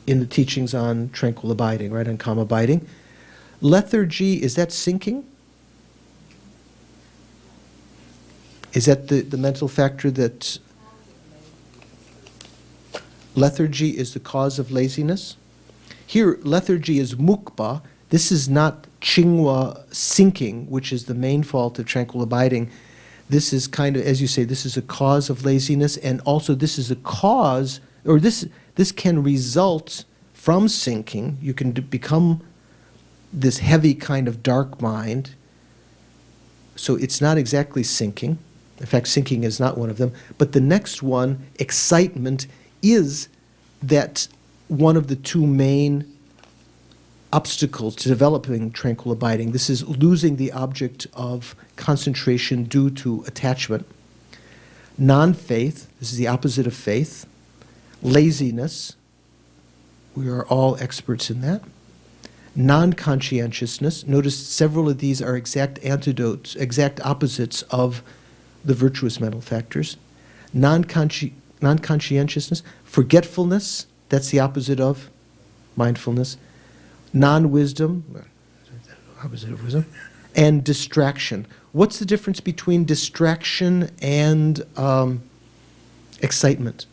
In the teachings on tranquil abiding, right, on calm abiding. Lethargy, is that sinking? Is that the mental factor that lethargy is the cause of laziness? Here, lethargy is mukba. This is not chingwa, sinking, which is the main fault of tranquil abiding. This is kind of, as you say, this is a cause of laziness, and also this is a cause, or this can result from sinking. You can become this heavy kind of dark mind. So it's not exactly sinking. In fact, sinking is not one of them. But the next one, excitement, is that one of the two main obstacles to developing tranquil abiding. This is losing the object of concentration due to attachment. Non-faith, this is the opposite of faith. Laziness, we are all experts in that. Non-conscientiousness, notice several of these are exact antidotes, exact opposites of the virtuous mental factors. Non-conscientiousness, Forgetfulness, that's the opposite of mindfulness. Non-wisdom, opposite of wisdom. And distraction. What's the difference between distraction and excitement?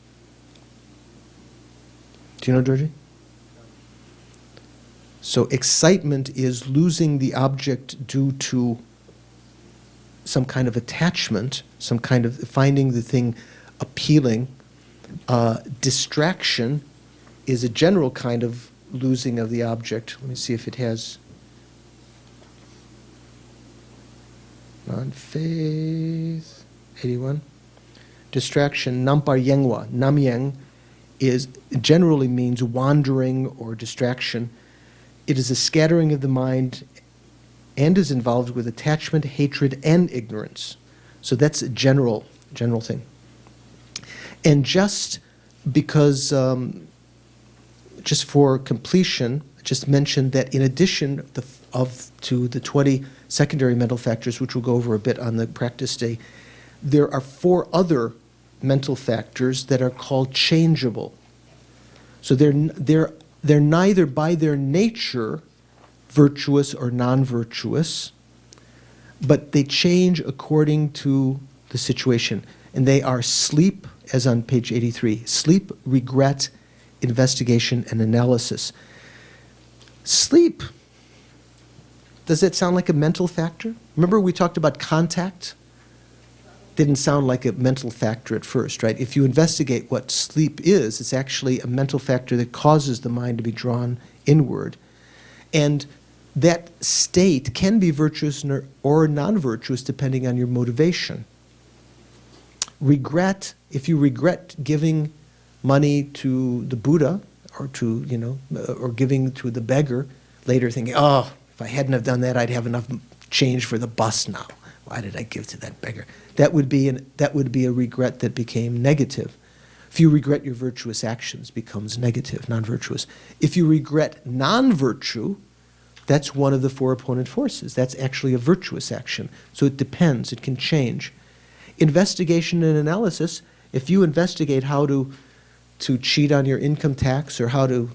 Do you know, Georgie? So excitement is losing the object due to some kind of attachment, some kind of finding the thing appealing. Distraction is a general kind of losing of the object. Let me see if it has non-faith. 81. Distraction, nampar yengwa, namyeng, generally means wandering or distraction. It is a scattering of the mind and is involved with attachment, hatred, and ignorance. So that's a general thing. And just because, just for completion, just mention that in addition to the 20 secondary mental factors, which we'll go over a bit on the practice day, there are 4 other mental factors that are called changeable. So they're neither by their nature virtuous or non-virtuous, but they change according to the situation. And they are sleep, as on page 83, sleep, regret, investigation, and analysis. Sleep, does that sound like a mental factor? Remember we talked about contact? Didn't sound like a mental factor at first, right? If you investigate what sleep is, it's actually a mental factor that causes the mind to be drawn inward. And that state can be virtuous or non-virtuous depending on your motivation. Regret, if you regret giving money to the Buddha or or giving to the beggar, later thinking, oh, if I hadn't have done that, I'd have enough change for the bus now. Why did I give to that beggar? That would be a regret that became negative. If you regret your virtuous actions, becomes negative, non-virtuous. If you regret non-virtue, that's one of the 4 opponent forces. That's actually a virtuous action. So it depends. It can change. Investigation and analysis. If you investigate how to cheat on your income tax or how to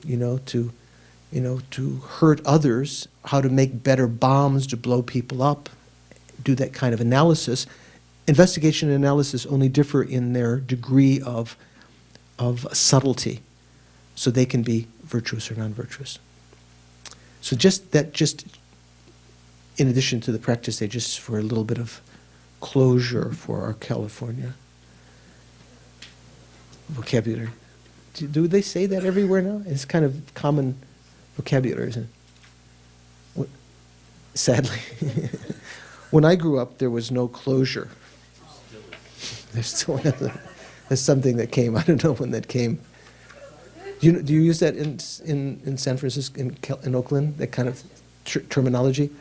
hurt others, how to make better bombs to blow people up, do that kind of analysis. Investigation and analysis only differ in their degree of subtlety. So they can be virtuous or non-virtuous. So just in addition to the practice day, just for a little bit of closure for our California vocabulary. Do they say that everywhere now? It's kind of common vocabulary, isn't it? Sadly. When I grew up, there was no closure. There's something that came. I don't know when that came. Do you use that in San Francisco, in Oakland, that kind of terminology?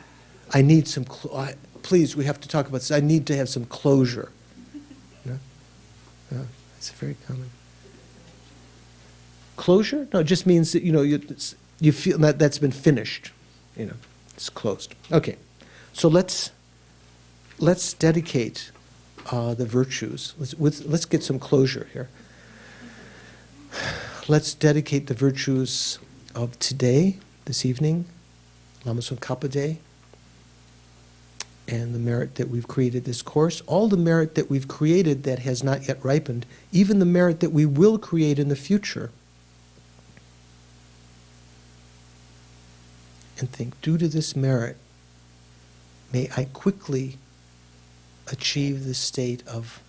I need some, please, we have to talk about this. I need to have some closure. No? Yeah, it's very common. Closure? No, it just means that, you feel that that's been finished. It's closed. Okay, so let's dedicate the virtues. Let's get some closure here. Let's dedicate the virtues of today, this evening, Lama Tsongkhapa Day, and the merit that we've created this course, all the merit that we've created that has not yet ripened, even the merit that we will create in the future. And think, due to this merit, may I quickly achieve the state of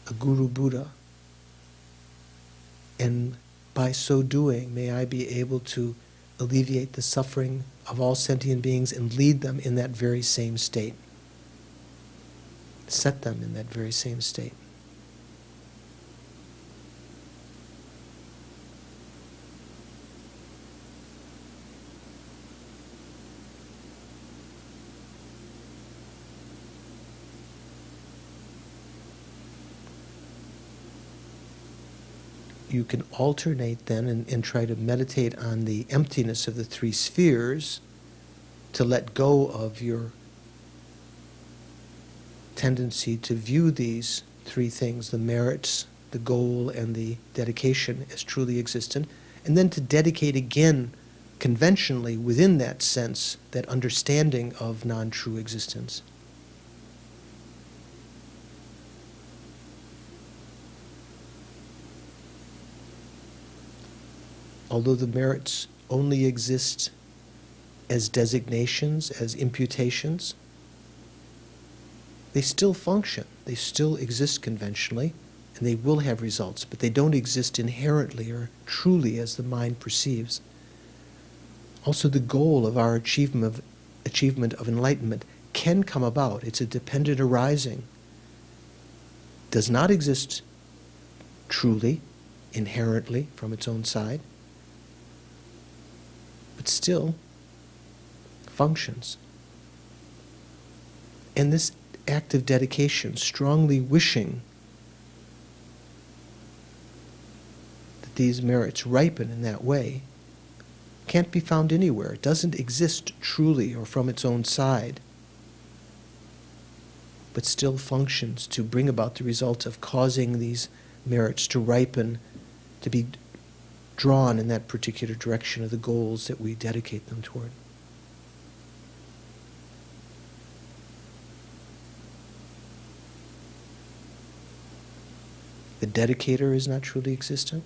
a Guru Buddha, and by so doing, may I be able to alleviate the suffering of all sentient beings and lead them in that very same state. Set them in that very same state. You can alternate then and try to meditate on the emptiness of the 3 spheres to let go of your tendency to view these 3 things, the merits, the goal and the dedication as truly existent, and then to dedicate again conventionally within that sense, that understanding of non-true existence. Although the merits only exist as designations, as imputations, they still function. They still exist conventionally, and they will have results, but they don't exist inherently or truly as the mind perceives. Also, the goal of our achievement of enlightenment can come about. It's a dependent arising. Does not exist truly, inherently, from its own side, but still functions. And this act of dedication, strongly wishing that these merits ripen in that way, can't be found anywhere. It doesn't exist truly or from its own side, but still functions to bring about the result of causing these merits to ripen, to be drawn in that particular direction of the goals that we dedicate them toward. The dedicator is not truly existent.